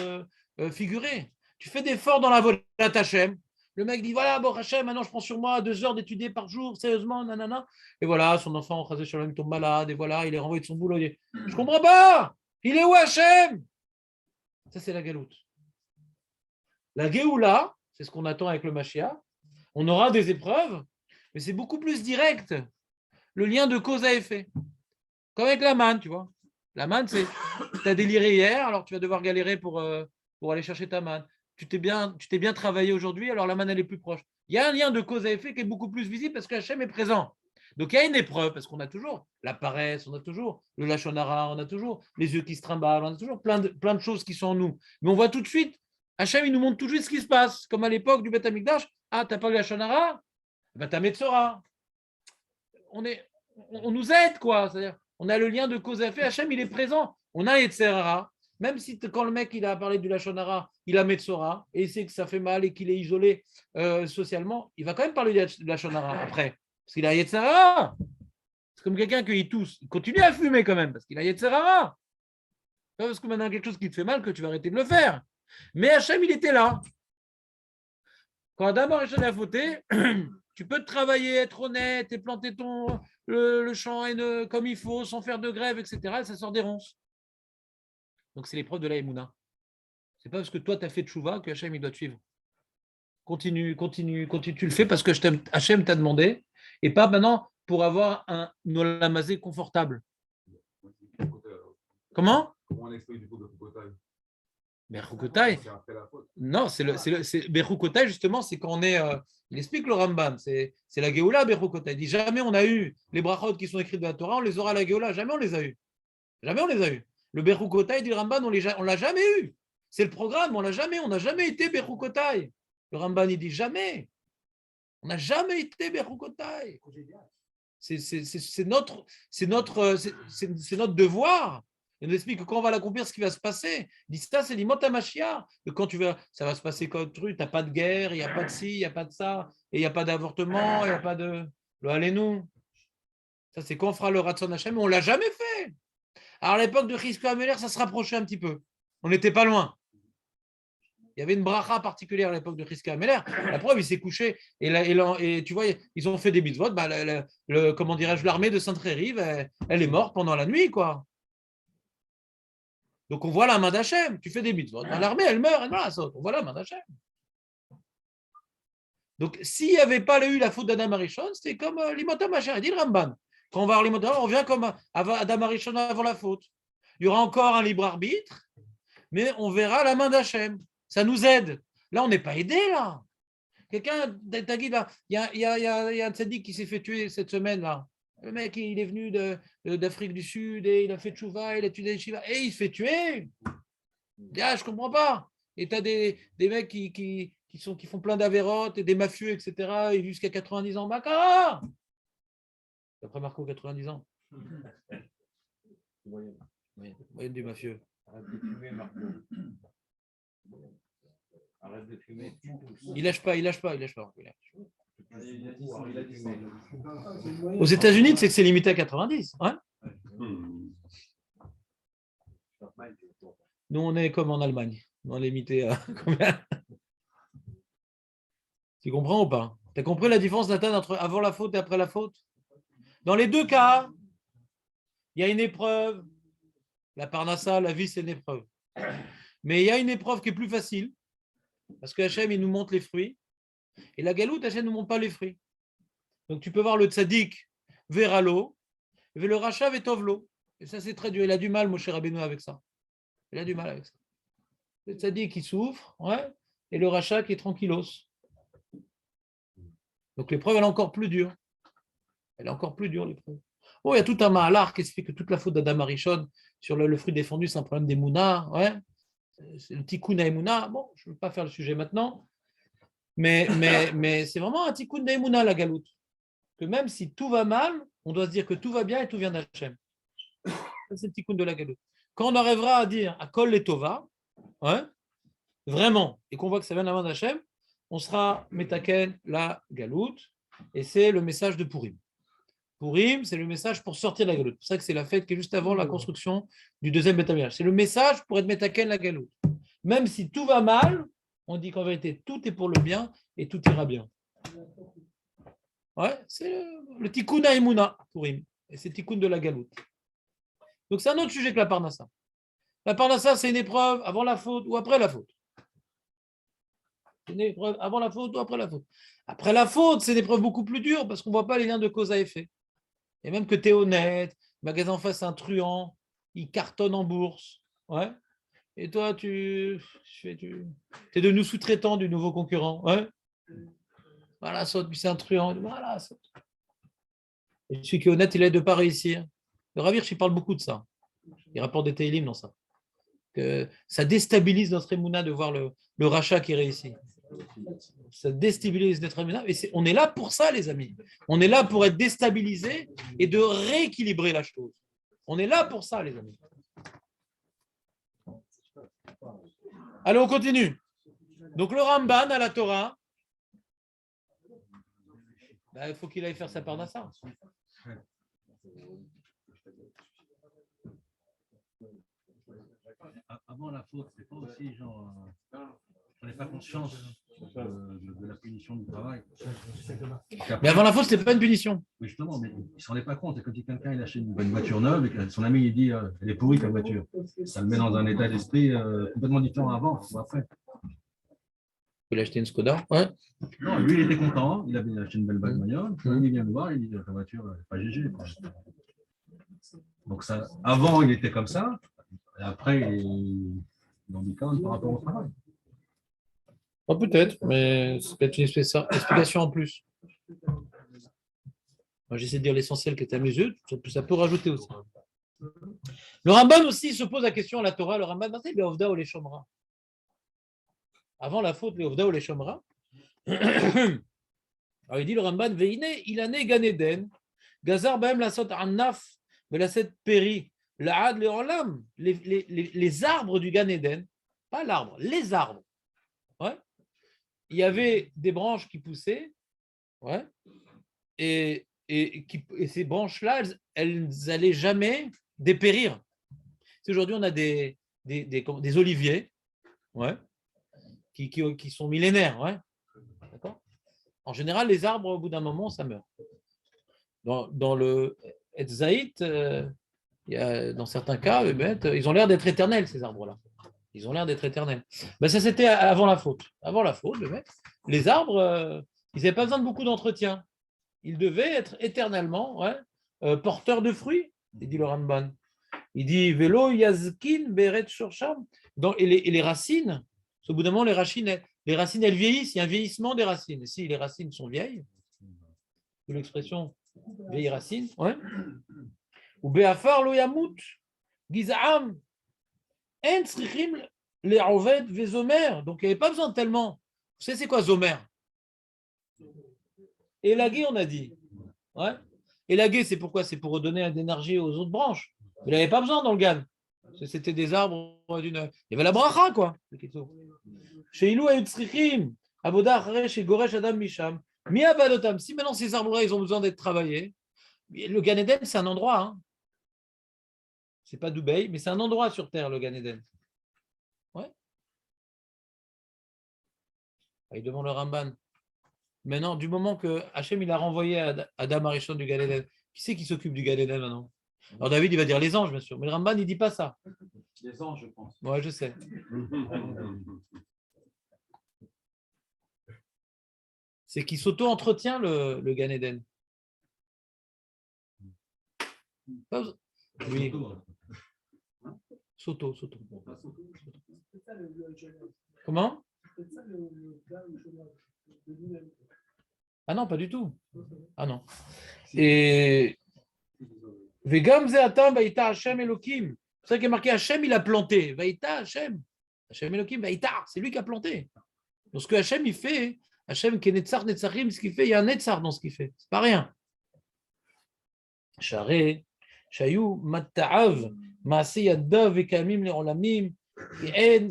figuré. Tu fais des efforts dans la voie Hachem. Le mec dit, voilà, bon, Hachem, maintenant je prends sur moi 2 heures d'étudier par jour, sérieusement, nanana. Et voilà, son enfant, Chazé Shalom, tombe malade, et voilà, il est renvoyé de son boulot. Je comprends pas. Il est où Hachem? Ça, c'est la galoute. La Géoula, c'est ce qu'on attend avec le Mashiach. On aura des épreuves, mais c'est beaucoup plus direct. Le lien de cause à effet. Comme avec la manne, tu vois. La manne, c'est, tu as déliré hier, alors tu vas devoir galérer pour aller chercher ta manne. tu t'es bien travaillé aujourd'hui, alors la manne elle est plus proche. Il y a un lien de cause à effet qui est beaucoup plus visible parce que Hachem est présent. Donc il y a une épreuve, parce qu'on a toujours la paresse, on a toujours le lachon hara, on a toujours les yeux qui se trimballent, on a toujours plein de choses qui sont en nous. Mais on voit tout de suite, Hachem il nous montre tout de suite ce qui se passe. Comme à l'époque du Beth Amikdash, ah, t'as pas le lachon hara, ben t'as Metzora. On nous aide, quoi. C'est-à-dire, on a le lien de cause à effet, Hachem il est présent. On a Yetzerara, même si quand le mec il a parlé du lachon hara, il a Metzora, et il sait que ça fait mal et qu'il est isolé socialement, il va quand même parler du lachon hara après. Parce qu'il a Yetzerara. C'est comme quelqu'un qui tousse. Il continue à fumer quand même, parce qu'il a Yetzerara. Pas parce que maintenant quelque chose qui te fait mal que tu vas arrêter de le faire. Mais Hachem, il était là. Quand Adam Arishon a fauté, tu peux te travailler, être honnête et planter le champ haineux comme il faut, sans faire de grève, etc. Et ça sort des ronces. Donc c'est l'épreuve de la Emouna. C'est pas parce que toi, tu as fait de chouva que Hachem, il doit te suivre. Continue, tu le fais parce que Hachem t'a demandé, et pas maintenant pour avoir un olamazé confortable. Comment? Comment on explique du coup Bechukotai? Bechukotai. C'est après la faute. Non, Bechukotai, justement, c'est quand on est. Il explique le Rambam, c'est la Géoula, Bechukotai. Il dit jamais on a eu les brachot qui sont écrites de la Torah, on les aura à la Géoula. Jamais on les a eu. Jamais on les a eu. Le Bechukotai, dit le Rambam, on l'a jamais eu. C'est le programme, on n'a jamais été Bechukotai. Le Rambam, il dit jamais. On n'a jamais été Bechukotai. C'est notre devoir. Il nous explique que quand on va l'accomplir, ce qui va se passer. Il dit ça, c'est l'imot Mashiach. Que quand tu vas, ça va se passer comme truc, tu n'as pas de guerre, il n'y a pas de ci, il n'y a pas de ça, et il n'y a pas d'avortement, il n'y a pas de. Le allez-nous. Ça, c'est quand on fera le Ratzon Hashem, mais on ne l'a jamais fait. Alors à l'époque de Chizkiyahu Améler, ça se rapprochait un petit peu. On n'était pas loin. Il y avait une bracha particulière à l'époque de Chizkiyahu Améler. La preuve, il s'est couché. Et tu vois, ils ont fait des mitzvot. Bah, comment dirais-je, l'armée de Sainte-Rérive, elle est morte pendant la nuit, quoi. Donc on voit la main d'Hachem. Tu fais des mitzvot. L'armée, elle meurt, elle meurt. On voit la main d'Hachem. Donc s'il n'y avait pas eu la faute d'Adam Arishon, c'était comme l'Imota Mashiach, dit le Ramban. Quand on va voir l'Imota, on revient comme Adam Arishon avant la faute. Il y aura encore un libre arbitre, mais on verra la main d'Hachem. Ça nous aide. Là, on n'est pas aidé, là. Quelqu'un t'a dit, là, il y a un tzaddik qui s'est fait tuer cette semaine, là. Le mec, il est venu d'Afrique du Sud et il a fait tchouva, il a tué des Shiva, et il se fait tuer. Ah, je ne comprends pas. Et tu as des mecs qui font plein d'avérotes et des mafieux, etc. Ils vivent jusqu'à 90 ans. Baccarat. D'après Marco, 90 ans. Moyenne du mafieux. Arrête de fumer, Marco. Arrête de fumer. Il lâche pas. Aux États-Unis, c'est que c'est limité à 90. Hein. Nous, on est comme en Allemagne. On est limité à combien? Tu comprends ou pas? Tu as compris la différence, Nathan, entre avant la faute et après la faute? Dans les deux cas, il y a une épreuve. La parnassa, la vie, c'est une épreuve. Mais il y a une épreuve qui est plus facile, parce que Hachem, il nous montre les fruits. Et la galoute, Hachem ne nous montre pas les fruits. Donc tu peux voir le tzaddik vers l'eau, et le rachat vetovlo. Et ça, c'est très dur. Il a du mal, Moshe Rabbeinu, avec ça. Il a du mal avec ça. Le tzaddik qui souffre, ouais, et le rachat qui est tranquillos. Donc l'épreuve, elle est encore plus dure. Elle est encore plus dure, l'épreuve. Oh, il y a tout un mahalar qui explique que toute la faute d'Adam Arishon sur le fruit défendu, c'est un problème d'Emouna. Ouais. C'est le tikkun Emouna. Bon, je ne veux pas faire le sujet maintenant. Mais c'est vraiment un tikkun d'Emouna, la galoute. Que même si tout va mal, on doit se dire que tout va bien et tout vient d'Hachem. C'est le tikkun de la galoute. Quand on arrivera à dire à Kol et Tova, ouais, vraiment, et qu'on voit que ça vient de la main d'Hachem, on sera metaken la galoute. Et c'est le message de Purim. Purim, c'est le message pour sortir de la galoute. C'est pour ça que c'est la fête qui est juste avant la construction du deuxième Beth Amikdash. C'est le message pour être metaken la galoute. Même si tout va mal, on dit qu'en vérité, tout est pour le bien et tout ira bien. Ouais, c'est le tikkun ha'emuna, Purim. Et c'est le tikkun de la galoute. Donc c'est un autre sujet que la parnassa. La parnassa, c'est une épreuve avant la faute ou après la faute. C'est une épreuve avant la faute ou après la faute. Après la faute, c'est une épreuve beaucoup plus dure parce qu'on ne voit pas les liens de cause à effet. Et même que tu es honnête, le magasin en face, c'est un truand, il cartonne en bourse. Ouais. Et toi, tu es devenu sous-traitant du nouveau concurrent. Ouais. Voilà, saute, puis c'est un truand. Voilà, saute. Et celui qui est honnête, il aide de ne pas réussir. Le Rav Hirsch, il parle beaucoup de ça. Il rapporte des Télim dans ça. Que ça déstabilise notre émouna de voir le rachat qui réussit. Ça déstabilise notre émouna. Et on est là pour ça, les amis. On est là pour être déstabilisé et de rééquilibrer la chose. On est là pour ça, les amis. Allez, on continue. Donc, le Ramban à la Torah, il faut qu'il aille faire sa parnassa. Avant la faute, c'est pas aussi genre. On n'avait pas conscience de la punition du travail. Mais avant la faute, c'était pas une punition. Oui, justement, mais il ne se rendait pas compte. Et quand quelqu'un il achète une voiture neuve et que son ami il dit elle est pourrie ta voiture, ça le met dans un état d'esprit complètement différent avant ou après. Il a acheté une Skoda. Ouais. Non, lui il était content, il avait acheté une belle bagnole. Il vient me voir, il dit ta voiture n'est pas GG. Donc ça, avant il était comme ça, et après il handicap par rapport au travail. Oh, peut-être, mais c'est peut-être une explication en plus. Moi, j'essaie de dire l'essentiel qui est à mes yeux, ça peut rajouter aussi. Le Ramban aussi se pose la question à la Torah, le Ramban, c'est les Ovda ou les Shomra. Avant la faute, les Ovda ou les Shomra. Alors il dit le Ramban, Veine, il a né Gan Eden, Gazar Baem la Sot Annaf, Velasset Peri, Laad le Olam, les arbres du Gan Eden, pas l'arbre, les arbres. Ouais. Il y avait des branches qui poussaient, ouais, et ces branches-là, elles n'allaient jamais dépérir. Aujourd'hui, on a des oliviers, ouais, qui sont millénaires. Ouais. D'accord. En général, les arbres, au bout d'un moment, ça meurt. Dans le Etzaït, dans certains cas, ils ont l'air d'être éternels, ces arbres-là. Ils ont l'air d'être éternels. Ben, ça, c'était avant la faute. Avant la faute, les arbres, ils n'avaient pas besoin de beaucoup d'entretien. Ils devaient être éternellement porteurs de fruits, il dit le Ramban. Il dit Velo yazkin beret shorsham. Et les racines, au bout d'un moment, les racines, elles vieillissent. Il y a un vieillissement des racines. Et si les racines sont vieilles, l'expression vieilles racines, ouais. Ou beafar lo yamut gizaam. Donc, il n'y avait pas besoin de tellement. Vous savez, c'est quoi Zomer? Élaguer, on a dit. Ouais. Élaguer, c'est pourquoi? C'est pour redonner de l'énergie aux autres branches. Il n'avait pas besoin dans le GAN. C'était des arbres d'une. Il y avait la bracha, quoi. Chez Ilou et Utsrichim, Aboda, chez Goresh, Adam, Misham. Mi Abadotam. Si maintenant ces arbres-là, ils ont besoin d'être travaillés, le Gan Eden, c'est un endroit. Hein. C'est pas Dubaï, mais c'est un endroit sur Terre, le Gan Eden. Ouais. Il demande le Ramban. Maintenant, du moment que Hachem il a renvoyé Adam Arishon du Gan Eden, qui c'est qui s'occupe du Gan Eden maintenant? Alors David, il va dire les anges, bien sûr, mais le Ramban, il ne dit pas ça. Les anges, je pense. Ouais, je sais. C'est qui s'auto-entretient le Gan Eden. Oui. S'auto. Comment? Ah non, pas du tout. Ah non. Et Vegam Zeatam Vaïta Hachem Elohim. C'est ça qui est marqué Hachem, il a planté. Vaïta Hachem. Hachem Elohim, Vaïta, c'est lui qui a planté. Donc ce que Hachem il fait, Hachem qui est Netzar Netzarim, ce qu'il fait, il y a un Netzar dans ce qu'il fait. C'est pas rien. Charé, Chayou, Matta'av, Maaseh Yadav Vekamim Le'olamim,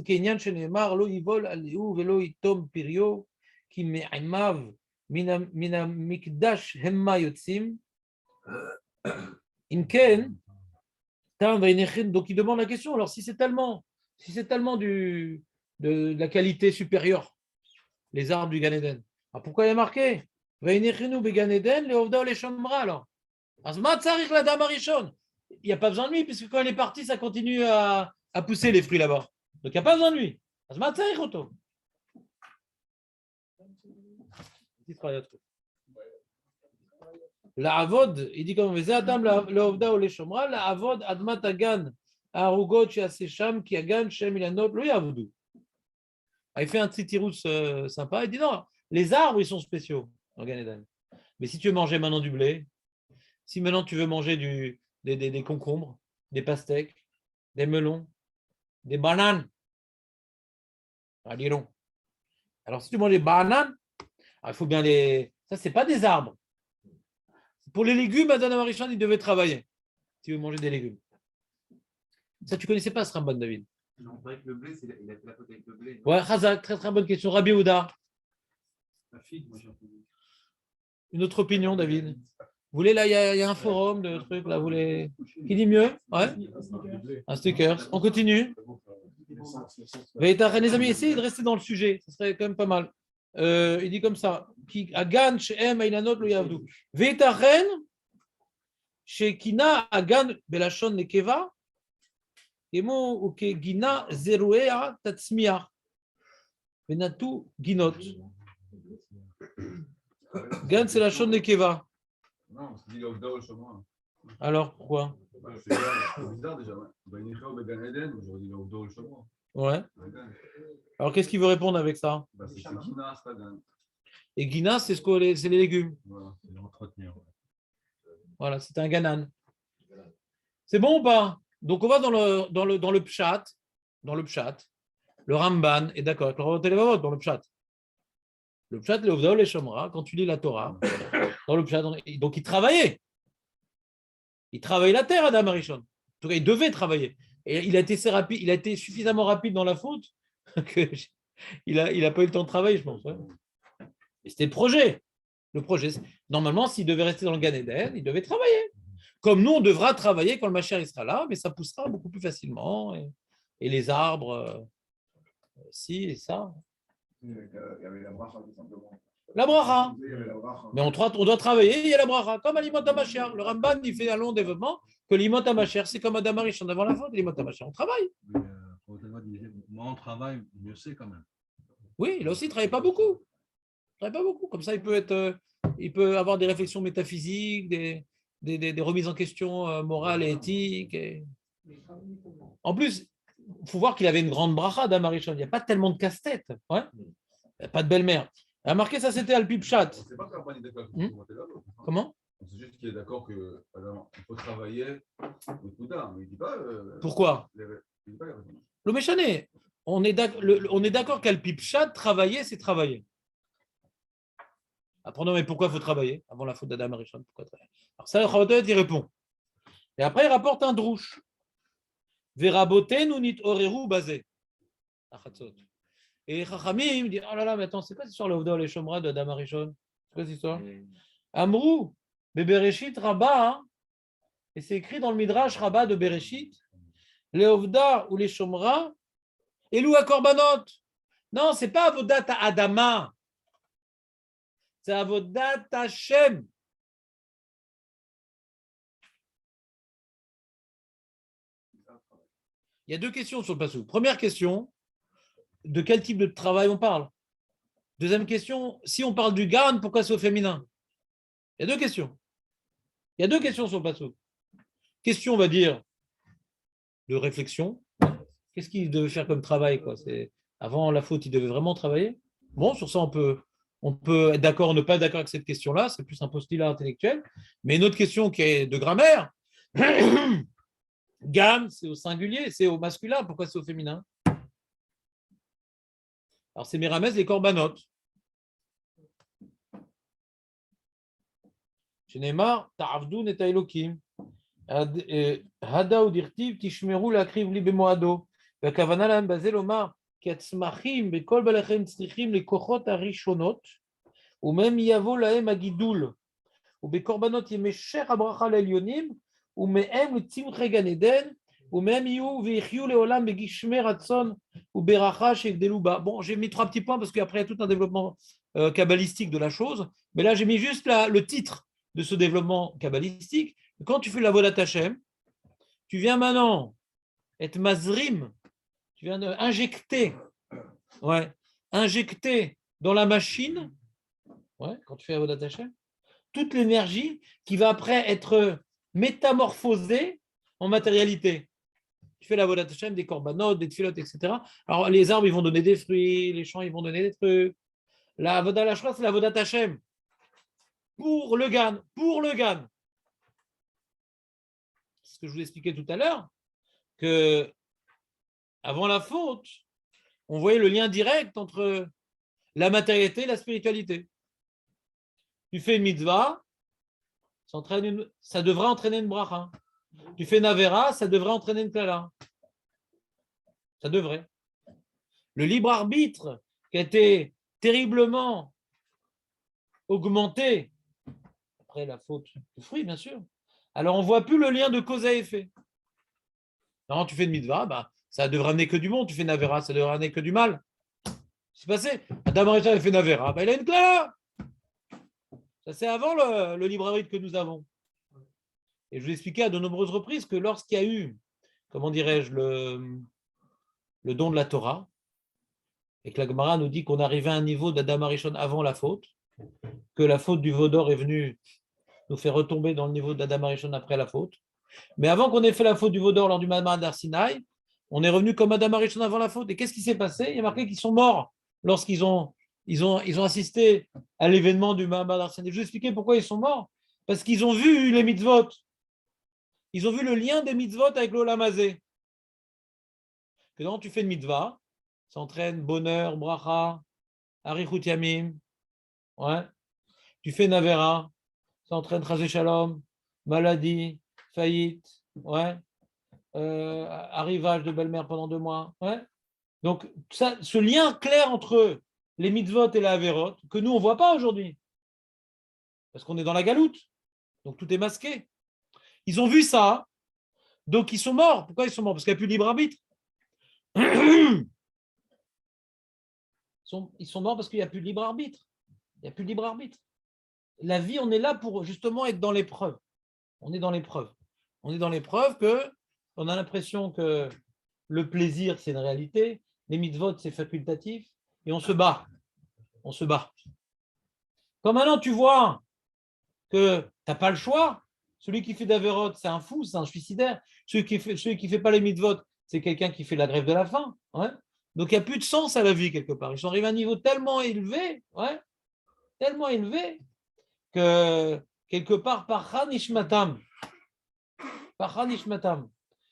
Kenyan Shenemar, Lo Yivol Aliou, Velo Yitom Pirio, Ki Me'aimav, Mina Mikdash Hemma Yotzim. Imken, donc il demande la question. Alors si c'est tellement de la qualité supérieure, les arbres du Gan Eden, alors pourquoi il est marqué Vainechinu beGan Eden, les Ovda les Shomra alors? Il n'y a pas besoin de lui, puisque quand il est parti, ça continue à pousser les fruits là-bas. Donc il n'y a pas besoin de lui. La Avod, il dit comme Adam la Ovda ou les Shomra, la Avod Admat Agan Arugot Sham qui Agan Shem Ilanot Lo Yavdu. Il fait un titirous sympa. Il dit non, les arbres, ils sont spéciaux en Gan Eden. Mais si tu veux manger maintenant du blé, si maintenant tu veux manger des concombres, des pastèques, des melons, des bananes, diront. Alors si tu manges des bananes, il faut bien les. Ça, c'est pas des arbres. Pour les légumes, Adam Arishon, il devait travailler. Si tu veux manger des légumes. Ça, tu connaissais pas ce Ramban, David? Non, on paraît que le blé, il a fait la faute avec le blé. Ouais, Khazak, très très bonne question. Rabbi Ouda. La figue, moi j'ai entendu. Une autre opinion, David? Vous voulez, là, il y a un forum de trucs, là, vous voulez. Qui dit mieux? Ouais. Un sticker. On continue. Les amis, essayez de rester dans le sujet. Ce serait quand même pas mal. Il dit comme ça. Qui agan she'em ailanot lo yavdu. Ve'itachen she'kina agan belashon nekeva kemo ou ke gina zeruea tatzmiach venatu ginot. Gan c'est la shon nekeva. Non, c'est dit l'Aouda au Shomra. Alors pourquoi? C'est bizarre déjà. Ben, il est au Gan Eden, aujourd'hui l'Aouda au Shomra. Ouais. Alors qu'est-ce qu'il veut répondre avec ça? C'est Kina, c'est pas Gan. Et Guinness, c'est les légumes. Voilà, c'est l'entretenir. Voilà, c'est un ganan. C'est bon ou pas? Donc on va dans le pshat, le Ramban est d'accord avec le Rav Televavot dans le pshat. Le pshat, le Ovdaol et Shomra, quand tu lis la Torah, dans le pshat, donc il travaillait. Il travaillait la terre, Adam Arishon. En tout cas, il devait travailler. Et il a été suffisamment rapide dans la faute qu'il n'a pas eu le temps de travailler, je pense. Ouais. Et c'était le projet. Le projet, normalement, s'il devait rester dans le Gan Eden, il devait travailler. Comme nous, on devra travailler quand le Mashiach sera là, mais ça poussera beaucoup plus facilement. Et les arbres, si et ça. Il y avait la bracha, tout simplement. La bracha. Il y avait la bracha. Mais on doit travailler, il y a la bracha, comme à l'imot Mashiach. Le Ramban, il fait un long développement que l'imot Mashiach, c'est comme Adam Arishon avant la faute, l'imot Mashiach, on travaille. Mais moi, on travaille, mieux c'est quand même. Oui, il aussi ne travaille pas beaucoup. Comme ça, il peut avoir des réflexions métaphysiques, des remises en question morales et éthiques. En plus, il faut voir qu'il avait une grande bracha d'Amarishon. Il n'y a pas tellement de casse-tête. Ouais. Il n'y a pas de belle-mère. Il a marqué ça, c'était Al-Pipchat. C'est pas qu'Arban est d'accord. Comment? C'est juste qu'il est d'accord qu'il faut travailler au Kouda, mais il ne dit pas. Pourquoi? Il dit pas la raison. Le méchané. On est d'accord qu'Al-Pipchat, travailler, c'est travailler. Après, non, mais pourquoi il faut travailler avant la faute d'Adam Arishon? Pourquoi travailler? Alors ça, le Chavatot, il répond. Et après, il rapporte un drouche. Veraboten ou nit oreru basé. Et Chachamim dit, oh là là, mais attends, c'est quoi cette histoire, l'Ovda les Shomra de Adam Arishon? C'est quoi cette histoire? Amrou, Bereshit Rabba, hein? Et c'est écrit dans le Midrash Rabba de Bereshit, les Ovda ou les Shomra, et Lou à Korbanot. Non, c'est pas Avodat à Adama. C'est Avodat Hashem. Il y a deux questions sur le passage. Première question, de quel type de travail on parle? Deuxième question, si on parle du Gan, pourquoi c'est au féminin? Il y a deux questions. Il y a deux questions sur le passage. Question, on va dire, de réflexion. Qu'est-ce qu'il devait faire comme travail, quoi? Avant la faute, il devait vraiment travailler? Bon, sur ça, on peut être d'accord ou ne pas être d'accord avec cette question-là. C'est plus un postulat intellectuel. Mais une autre question qui est de grammaire. Gam, c'est au singulier, c'est au masculin. Pourquoi c'est au féminin? Alors, c'est Méramès, les corbanotes. Chez Neymar, Ta'avdoun et Taïlokim. Hada ou dirtiv, Tishmeru lakriv li bemoado. Vakavana lam bazel omar, Katzmachim, Bekol balachem tzrichim, les kochot arishonot, ou même yavo lahem agidoul, ou bekorbanot yemesher abracha l'elyonim, ou mehem tzimche gan eden, ou même you vechiu leolam begishmer ratson, ou beracha shegdeluba. Bon, j'ai mis trois petits points parce qu'après il y a tout un développement kabbalistique de la chose, mais là j'ai mis juste le titre de ce développement kabbalistique. Quand tu fais la vodat Hashem, tu viens maintenant être mazrim, tu viens injecter dans la machine, quand tu fais la vodat Hashem, toute l'énergie qui va après être métamorphosée en matérialité. Tu fais la vodat Hashem, des korbanot, des tfilotes, etc. Alors, les arbres, ils vont donner des fruits, les champs, ils vont donner des trucs. La vodat lachra, c'est la vodat Hashem. Pour le gan, C'est ce que je vous expliquais tout à l'heure, que avant la faute, on voyait le lien direct entre la matérialité et la spiritualité. Tu fais une mitzvah, ça devrait entraîner une bracha. Tu fais une avera, ça devrait entraîner une klala. Ça devrait. Le libre arbitre qui a été terriblement augmenté après la faute du fruit, bien sûr. Alors on ne voit plus le lien de cause à effet. Non, tu fais une mitzvah, ça devrait amener que du bon. Tu fais une avera, ça devrait amener que du mal. C'est passé. Adam Rishon a fait une avera, il a une klala. Ça, c'est avant le libre arbitre que nous avons. Et je vous ai expliqué à de nombreuses reprises que lorsqu'il y a eu, comment dirais-je, le don de la Torah, et que la Gemara nous dit qu'on arrivait à un niveau d'Adam Arishon avant la faute, que la faute du veau d'or est venue nous faire retomber dans le niveau d'Adam Arishon après la faute. Mais avant qu'on ait fait la faute du veau d'or lors du Mamad d'Arsinaï, on est revenu comme Adam Arishon avant la faute. Et qu'est-ce qui s'est passé? Il y a marqué qu'ils sont morts lorsqu'ils ont assisté à l'événement du Mamad d'Arsinaï. Je vais vous expliquer pourquoi ils sont morts. Parce qu'ils ont vu les mitzvot. Ils ont vu le lien des mitzvot avec l'Olam Hazé. Que quand tu fais une mitzvah, ça entraîne bonheur, bracha, arichut yamim. Ouais. Tu fais une avera, ça entraîne chasé shalom, maladie, faillite, ouais. Arrivage de belle-mère pendant 2 mois. Ouais. Donc, ça, ce lien clair entre les mitzvot et la averot, que nous, on ne voit pas aujourd'hui. Parce qu'on est dans la galoute. Donc, tout est masqué. Ils ont vu ça, donc ils sont morts. Pourquoi ils sont morts? Parce qu'il n'y a plus de libre arbitre. Ils sont morts parce qu'il n'y a plus de libre arbitre. Il n'y a plus de libre arbitre. La vie, on est là pour justement être dans l'épreuve. On est dans l'épreuve. On est dans l'épreuve qu'on a l'impression que le plaisir, c'est une réalité. Les mitzvot, c'est facultatif. Et on se bat. On se bat. Quand maintenant tu vois que tu n'as pas le choix, celui qui fait d'Averot, c'est un fou, c'est un suicidaire. Celui qui fait pas les mitzvot, c'est quelqu'un qui fait la grève de la faim. Ouais. Donc, il n'y a plus de sens à la vie quelque part. Ils sont arrivés à un niveau tellement élevé, ouais, tellement élevé, que quelque part, par Hanishmatam,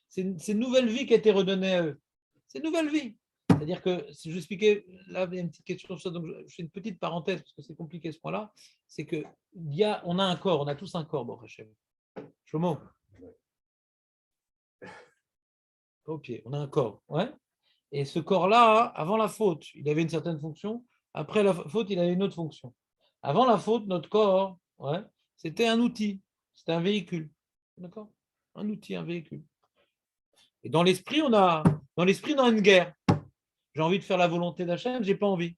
c'est une nouvelle vie qui a été redonnée à eux. C'est une nouvelle vie. C'est-à-dire que, si je vous expliquais, là, il y a une petite question sur ça, donc je fais une petite parenthèse, parce que c'est compliqué ce point-là, c'est qu'on a un corps, on a tous un corps, Baruch Hashem. Shlomo. Ok, on a un corps, ouais. Et ce corps-là, avant la faute, il avait une certaine fonction. Après la faute, il avait une autre fonction. Avant la faute, notre corps, ouais, c'était un outil, c'était un véhicule. D'accord? Un outil, un véhicule. Et dans l'esprit, on a une guerre. J'ai envie de faire la volonté d'Hachem, j'ai pas envie.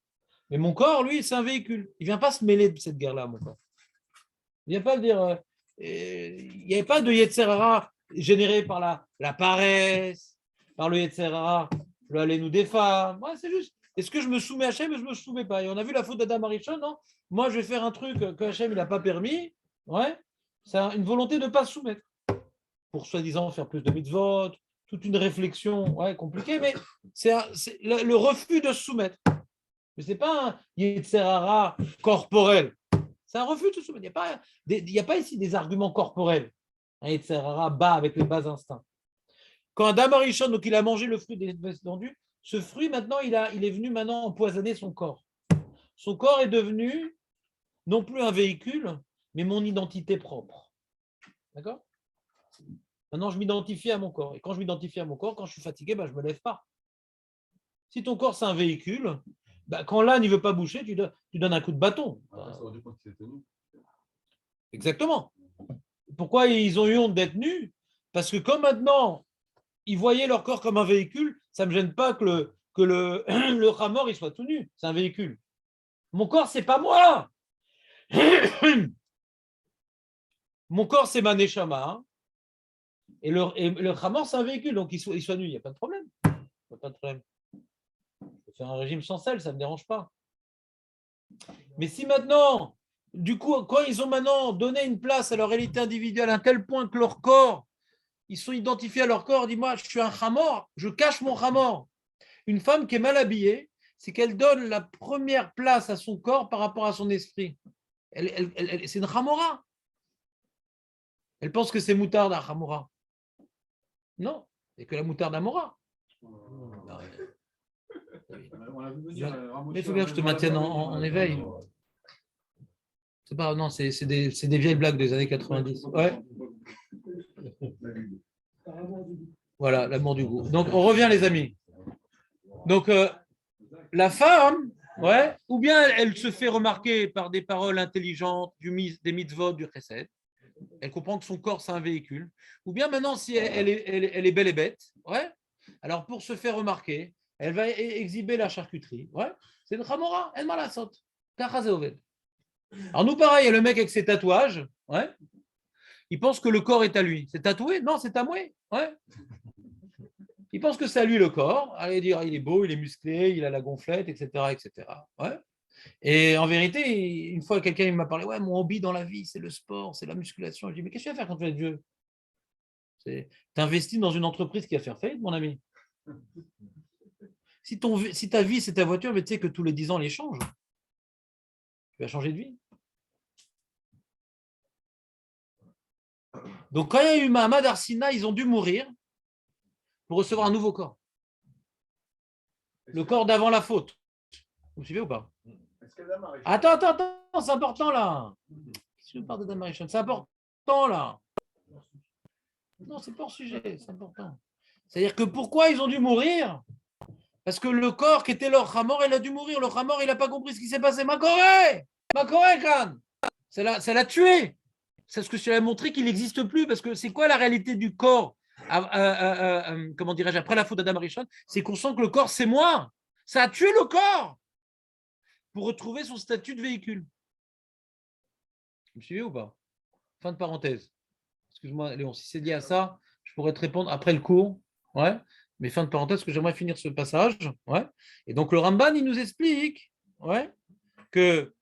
Mais mon corps, lui, c'est un véhicule. Il ne vient pas se mêler de cette guerre-là, mon corps. Il ne vient pas dire. Il n'y avait pas de Yetzer Hara généré par la paresse, par le Yetzer Hara, le Allénou des femmes. Ouais, c'est juste. Est-ce que je me soumets à Hachem ou je ne me soumets pas? Et on a vu la faute d'Adam Arishon, non? Moi, je vais faire un truc que Hachem n'a pas permis. Ouais. C'est une volonté de ne pas se soumettre. Pour soi-disant faire plus de mitzvot, toute une réflexion compliquée, mais c'est le refus de se soumettre. Mais ce n'est pas un Yetzer Hara corporel. C'est un refus de se soumettre. Il n'y a pas ici des arguments corporels. Un Yetzer Hara bas avec les bas instincts. Quand Adam Arishon, donc il a mangé le fruit des tendus, ce fruit maintenant, il est venu maintenant empoisonner son corps. Son corps est devenu non plus un véhicule, mais mon identité propre. D'accord? Maintenant, je m'identifie à mon corps. Et quand je m'identifie à mon corps, quand je suis fatigué, je ne me lève pas. Si ton corps, c'est un véhicule, quand l'âne ne veut pas bouger, tu donnes un coup de bâton. Exactement. Pourquoi ils ont eu honte d'être nus? Parce que comme maintenant, ils voyaient leur corps comme un véhicule, ça ne me gêne pas que le Hamor il soit tout nu. C'est un véhicule. Mon corps, ce n'est pas moi. Mon corps, c'est ma neshama. Hein. Et le Hamor, c'est un véhicule. Donc, il soit nu, il n'y a pas de problème. Il n'y a pas de problème. Je peux faire un régime sans sel, ça ne me dérange pas. Mais si maintenant, du coup, quand ils ont maintenant donné une place à leur réalité individuelle à un tel point que leur corps ils sont identifiés à leur corps. Dis-moi, je suis un chamor, je cache mon chamor. Une femme qui est mal habillée, c'est qu'elle donne la première place à son corps par rapport à son esprit. C'est une chamora. Elle pense que c'est moutarde à chamora. Non, c'est que la moutarde à mora. Mais il faut bien que je te maintienne en éveil. C'est pas, non, c'est des vieilles blagues des années 90. Ouais. Voilà, l'amour du goût. Donc, on revient, les amis. Donc, la femme, ouais, ou bien elle se fait remarquer par des paroles intelligentes, des mitzvot, du chesed. Elle comprend que son corps, c'est un véhicule. Ou bien maintenant, si elle est belle et bête, ouais, alors pour se faire remarquer, elle va exhiber la charcuterie. Ouais, c'est une chamora, elle m'a la saute. Alors nous, pareil, il y a le mec avec ses tatouages, ouais, il pense que le corps est à lui. C'est tatoué? Non, c'est à moi. Ouais. Il pense que c'est à lui le corps. Allez dire, il est beau, il est musclé, il a la gonflette, etc. etc. Ouais. Et en vérité, une fois, quelqu'un m'a parlé, ouais, mon hobby dans la vie, c'est le sport, c'est la musculation. Je dis, mais qu'est-ce que tu vas faire quand tu vas être vieux? Tu investis dans une entreprise qui va faire faillite, mon ami. Si ta vie, c'est ta voiture, mais tu sais que tous les 10 ans, elle change. Tu vas changer de vie. Donc, quand il y a eu Mahamad Arsina, ils ont dû mourir pour recevoir un nouveau corps. Le corps d'avant la faute. Vous me suivez ou pas? Attends, c'est important là. Je parle de Dame Marichon, c'est important là. Non, c'est pas hors sujet, c'est important. C'est-à-dire que pourquoi ils ont dû mourir? Parce que le corps qui était leur Hamor, il a dû mourir. Le Hamor, il n'a pas compris ce qui s'est passé. Makoré, Khan, ça l'a tué. C'est ce que je t'ai montré qu'il n'existe plus. Parce que c'est quoi la réalité du corps comment dirais-je, après la faute d'Adam Arishon? C'est qu'on sent que le corps, c'est moi. Ça a tué le corps pour retrouver son statut de véhicule. Vous me suivez ou pas? Fin de parenthèse. Excuse-moi, Léon, si c'est lié à ça, je pourrais te répondre après le cours. Ouais. Mais fin de parenthèse, que j'aimerais finir ce passage. Ouais. Et donc, le Ramban, il nous explique, ouais, que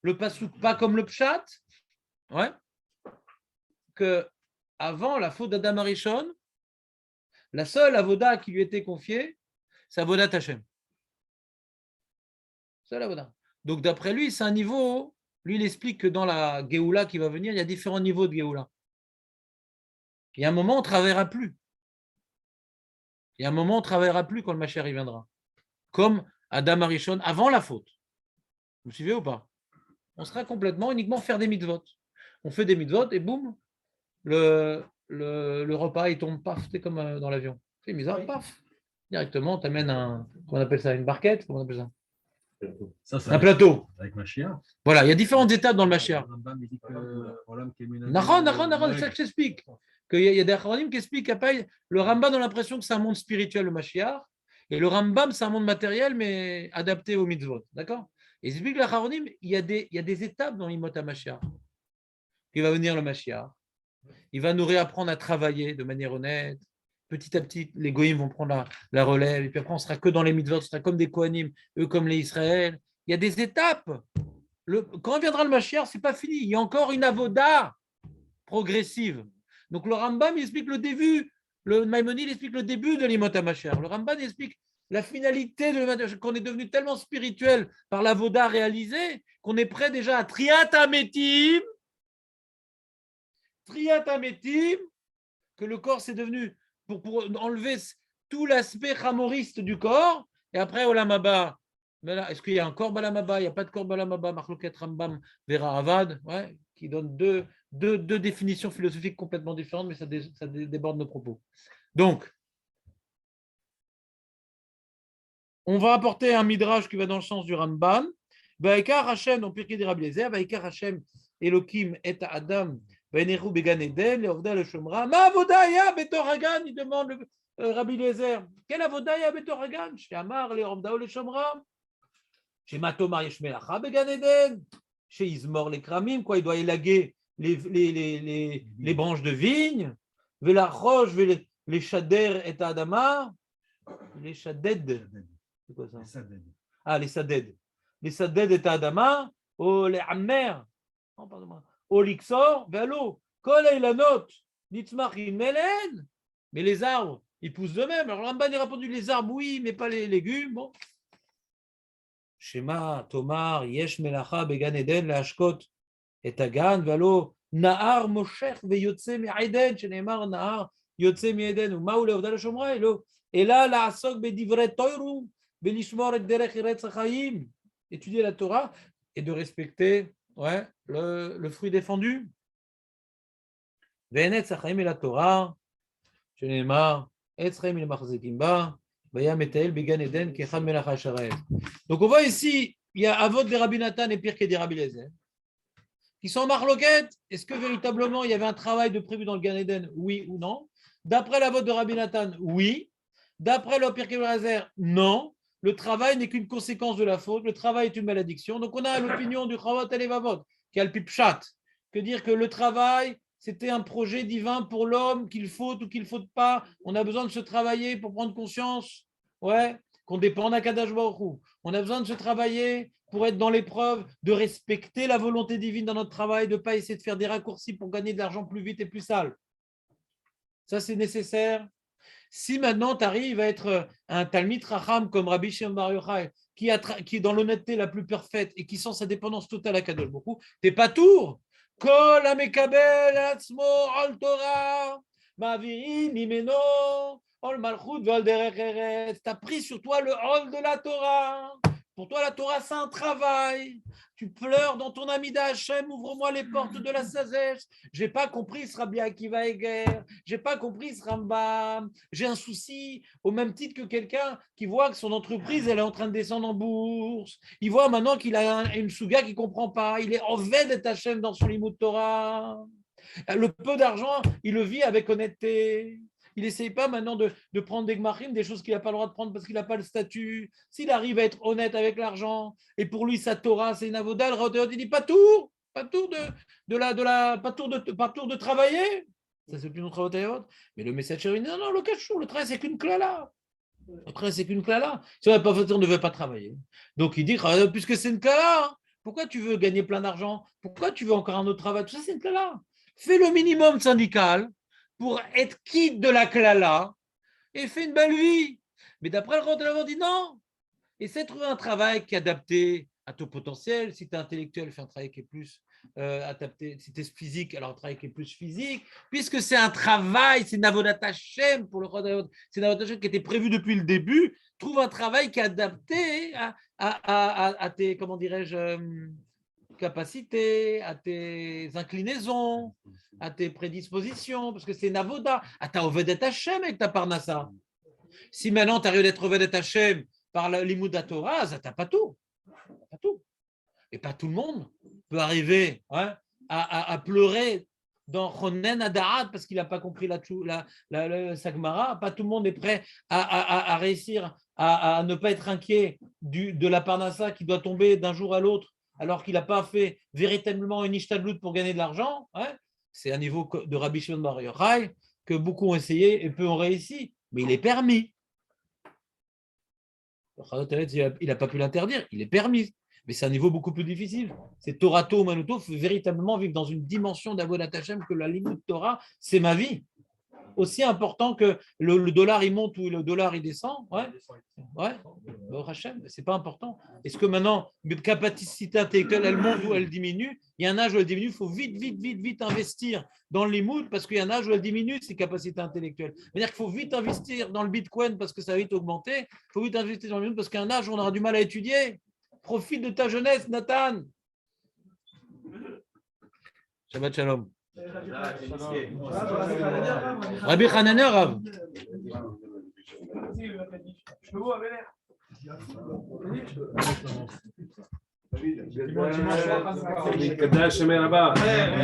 le pasouk, pas comme le pshat, ouais, que avant la faute d'Adam Arishon, la seule avoda qui lui était confiée, c'est avodat Hashem. Seule avoda. Donc, d'après lui, c'est un niveau. Lui, il explique que dans la Géoula qui va venir, il y a différents niveaux de Géoula. Il y a un moment, on ne travaillera plus. Il y a un moment, on ne travaillera plus quand le Mashiach viendra. Comme Adam Arishon avant la faute. Vous suivez ou pas? On sera complètement, uniquement faire des mitzvot. On fait des mitzvot et boum, le repas, il tombe, paf, c'est comme dans l'avion. C'est mitzvot, paf. Directement, tu amènes comment on appelle ça, une barquette, comment on appelle ça? Un plateau. Avec Mashiach. Voilà, il y a différentes étapes dans le Mashiach. Nahon, c'est ça que je t'explique. Il y a des Acharonim qui expliquent qu'après, le Rambam a l'impression que c'est un monde spirituel, le Mashiach, et le Rambam, c'est un monde matériel, mais adapté aux mitzvot. D'accord? Et ils expliquent l'Acharonim, il y a des étapes dans l'Imot HaMashiach. Il va venir le Mashiach, il va nous réapprendre à travailler de manière honnête. Petit à petit, les Goïms vont prendre la relève, et puis après, on sera que dans les mitzvot, on sera comme des Kohanim, eux comme les Israël. Il y a des étapes. Quand viendra le Mashiach, ce n'est pas fini. Il y a encore une avoda progressive. Donc le Rambam il explique le début, le Maïmonide explique le début de l'Imot HaMashiach. Le Rambam il explique la finalité de qu'on est devenu tellement spirituel par la voda réalisée qu'on est prêt déjà à Triat Ametim, que le corps c'est devenu pour enlever tout l'aspect chamoriste du corps et après Olam Haba. Est-ce qu'il y a un corps Olam Haba? Il n'y a pas de corps Olam Haba. Machloket Rambam Vera Avad, ouais, qui donne deux définitions philosophiques complètement différentes, mais ça déborde nos propos. Donc, on va apporter un midrash qui va dans le sens du Ramban. Vaikar Hashem, on peut dire Rabbi Eliezer, Vaikar Hashem, Elohim et Adam, Veneru Began Eden, Leovda le Shomra, Ma Avodaya Betor Hagan, il demande Rabbi Eliezer, quelle Avodaya Betor Hagan? Chez Amar, Leovda le Shomra, chez Matomar Yeshmelacha Began Eden, chez Izmor les Kramim, quoi, il doit élaguer les branches de vigne, la roche, les shader et adama, les shaded, c'est quoi ça? Les saded. Les saded et adama, les ammer, au lixor, vélo, kol eilanot, Nitzmachim melen. Mais les arbres, ils poussent d'eux-mêmes. Alors Ramban a répondu les arbres, oui, mais pas les légumes. Bon. Shema, Tomar, Yesh Melacha, Began Eden, Lashkot, et Agan, Valo, Nahar Moshech, Veyotse Me'eden, Shenemar Nahar, Yotse Me'eden, ou Maoule, Odal Shomra, et là, la Asok, Bedivre Toiru, Belishmor et Derech Eretz Chaim, étudier la Torah et de respecter le fruit défendu. Ve'enet Chaim et la Torah, Shenemar, Etzraim il Machzekim Ba, donc on voit ici, il y a Avot de Rabbi Nathan et Pirkei de Rabbi Eliezer qui sont en marloquette. Est-ce que véritablement il y avait un travail de prévu dans le Gan Eden, oui ou non? D'après la vote de Rabbi Nathan, oui. D'après le Pirkei de Rabbi Eliezer, non. Le travail n'est qu'une conséquence de la faute. Le travail est une malédiction. Donc on a l'opinion du Chavat Elevavot, qui a le Pipchat, que dire que le travail c'était un projet divin pour l'homme, qu'il faut ou qu'il ne faut pas. On a besoin de se travailler pour prendre conscience qu'on dépend d'Akadosh Baruch Hu. On a besoin de se travailler pour être dans l'épreuve, de respecter la volonté divine dans notre travail, de ne pas essayer de faire des raccourcis pour gagner de l'argent plus vite et plus sale. Ça, c'est nécessaire. Si maintenant tu arrives à être un Talmid Racham comme Rabbi Shimon Bar Yochai, qui est dans l'honnêteté la plus parfaite et qui sent sa dépendance totale à Kadosh Baruch Hu, tu n'es pas tour. Kol amekabel atzmo al Torah, ma'avirin imeno al malchut ve'al derech eretz. Tu as pris sur toi le hol de la Torah. Pour toi, la Torah, c'est un travail. Tu pleures dans ton Amida Hashem, ouvre-moi les portes de la sagesse. J'ai pas compris ce Rabbi Akiva Eger. J'ai pas compris ce Rambam. J'ai un souci au même titre que quelqu'un qui voit que son entreprise, elle est en train de descendre en bourse. Il voit maintenant qu'il a une souga qu'il comprend pas. Il est Oved et Hashem dans son Limud Torah. Le peu d'argent, il le vit avec honnêteté. Il n'essaye pas maintenant de prendre des gmachim, des choses qu'il n'a pas le droit de prendre parce qu'il n'a pas le statut. S'il arrive à être honnête avec l'argent, et pour lui, sa Torah, c'est une avoda, il dit pas tour de travailler. Ça, c'est plus notre avoda. Mais le message, il dit non, le cachou, le travail, c'est qu'une clala. Le travail, c'est qu'une clala. Si on ne veut pas travailler. Donc, il dit, puisque c'est une clala, pourquoi tu veux gagner plein d'argent? Pourquoi tu veux encore un autre travail? Tout ça, c'est une clala. Fais le minimum syndical pour être quitte de la clala et fait une belle vie. Mais d'après le Rav, on dit non. Essaie de trouver un travail qui est adapté à ton potentiel. Si tu es intellectuel, fais un travail qui est plus adapté. Si tu es physique, alors un travail qui est plus physique. Puisque c'est un travail, c'est une avodat Hashem pour le Rav, c'est une avodat Hashem qui était prévu depuis le début. Trouve un travail qui est adapté à tes, comment dirais-je, capacités, à tes inclinaisons, à tes prédispositions, parce que c'est une avoda. À ta Ovedet Hashem avec ta Parnassa. Si maintenant tu arrives d'être Ovedet Hashem par l'Imoud Torah, ça t'a pas tout. Pas tout. Et pas tout le monde peut arriver à pleurer dans Chonen Adarat parce qu'il n'a pas compris la Sagmara. Pas tout le monde est prêt à réussir à ne pas être inquiet de la Parnassa qui doit tomber d'un jour à l'autre alors qu'il n'a pas fait véritablement une ishtadlut pour gagner de l'argent. C'est un niveau de Rabbi Shimon Bar Yochai que beaucoup ont essayé et peu ont réussi, mais il est permis. Il n'a pas pu l'interdire, il est permis. Mais c'est un niveau beaucoup plus difficile. C'est Torato Manuto, faut véritablement vivre dans une dimension d'Avodat Hashem que la limite Torah, c'est ma vie. Aussi important que le dollar il monte ou le dollar il descend, c'est pas important. Est-ce que maintenant mes capacités intellectuelles elles montent ou elles diminuent? Il y a un âge où elles diminuent, il faut vite investir dans les moods parce qu'il y a un âge où elles diminuent ses capacités intellectuelles. C'est-à-dire qu'il faut vite investir dans le Bitcoin parce que ça va vite augmenter. Il faut vite investir dans le mood parce qu'il y a un âge où on aura du mal à étudier. Profite de ta jeunesse, Nathan. Shabbat shalom. Rabbi Hanania, Rav. Dimanche soir,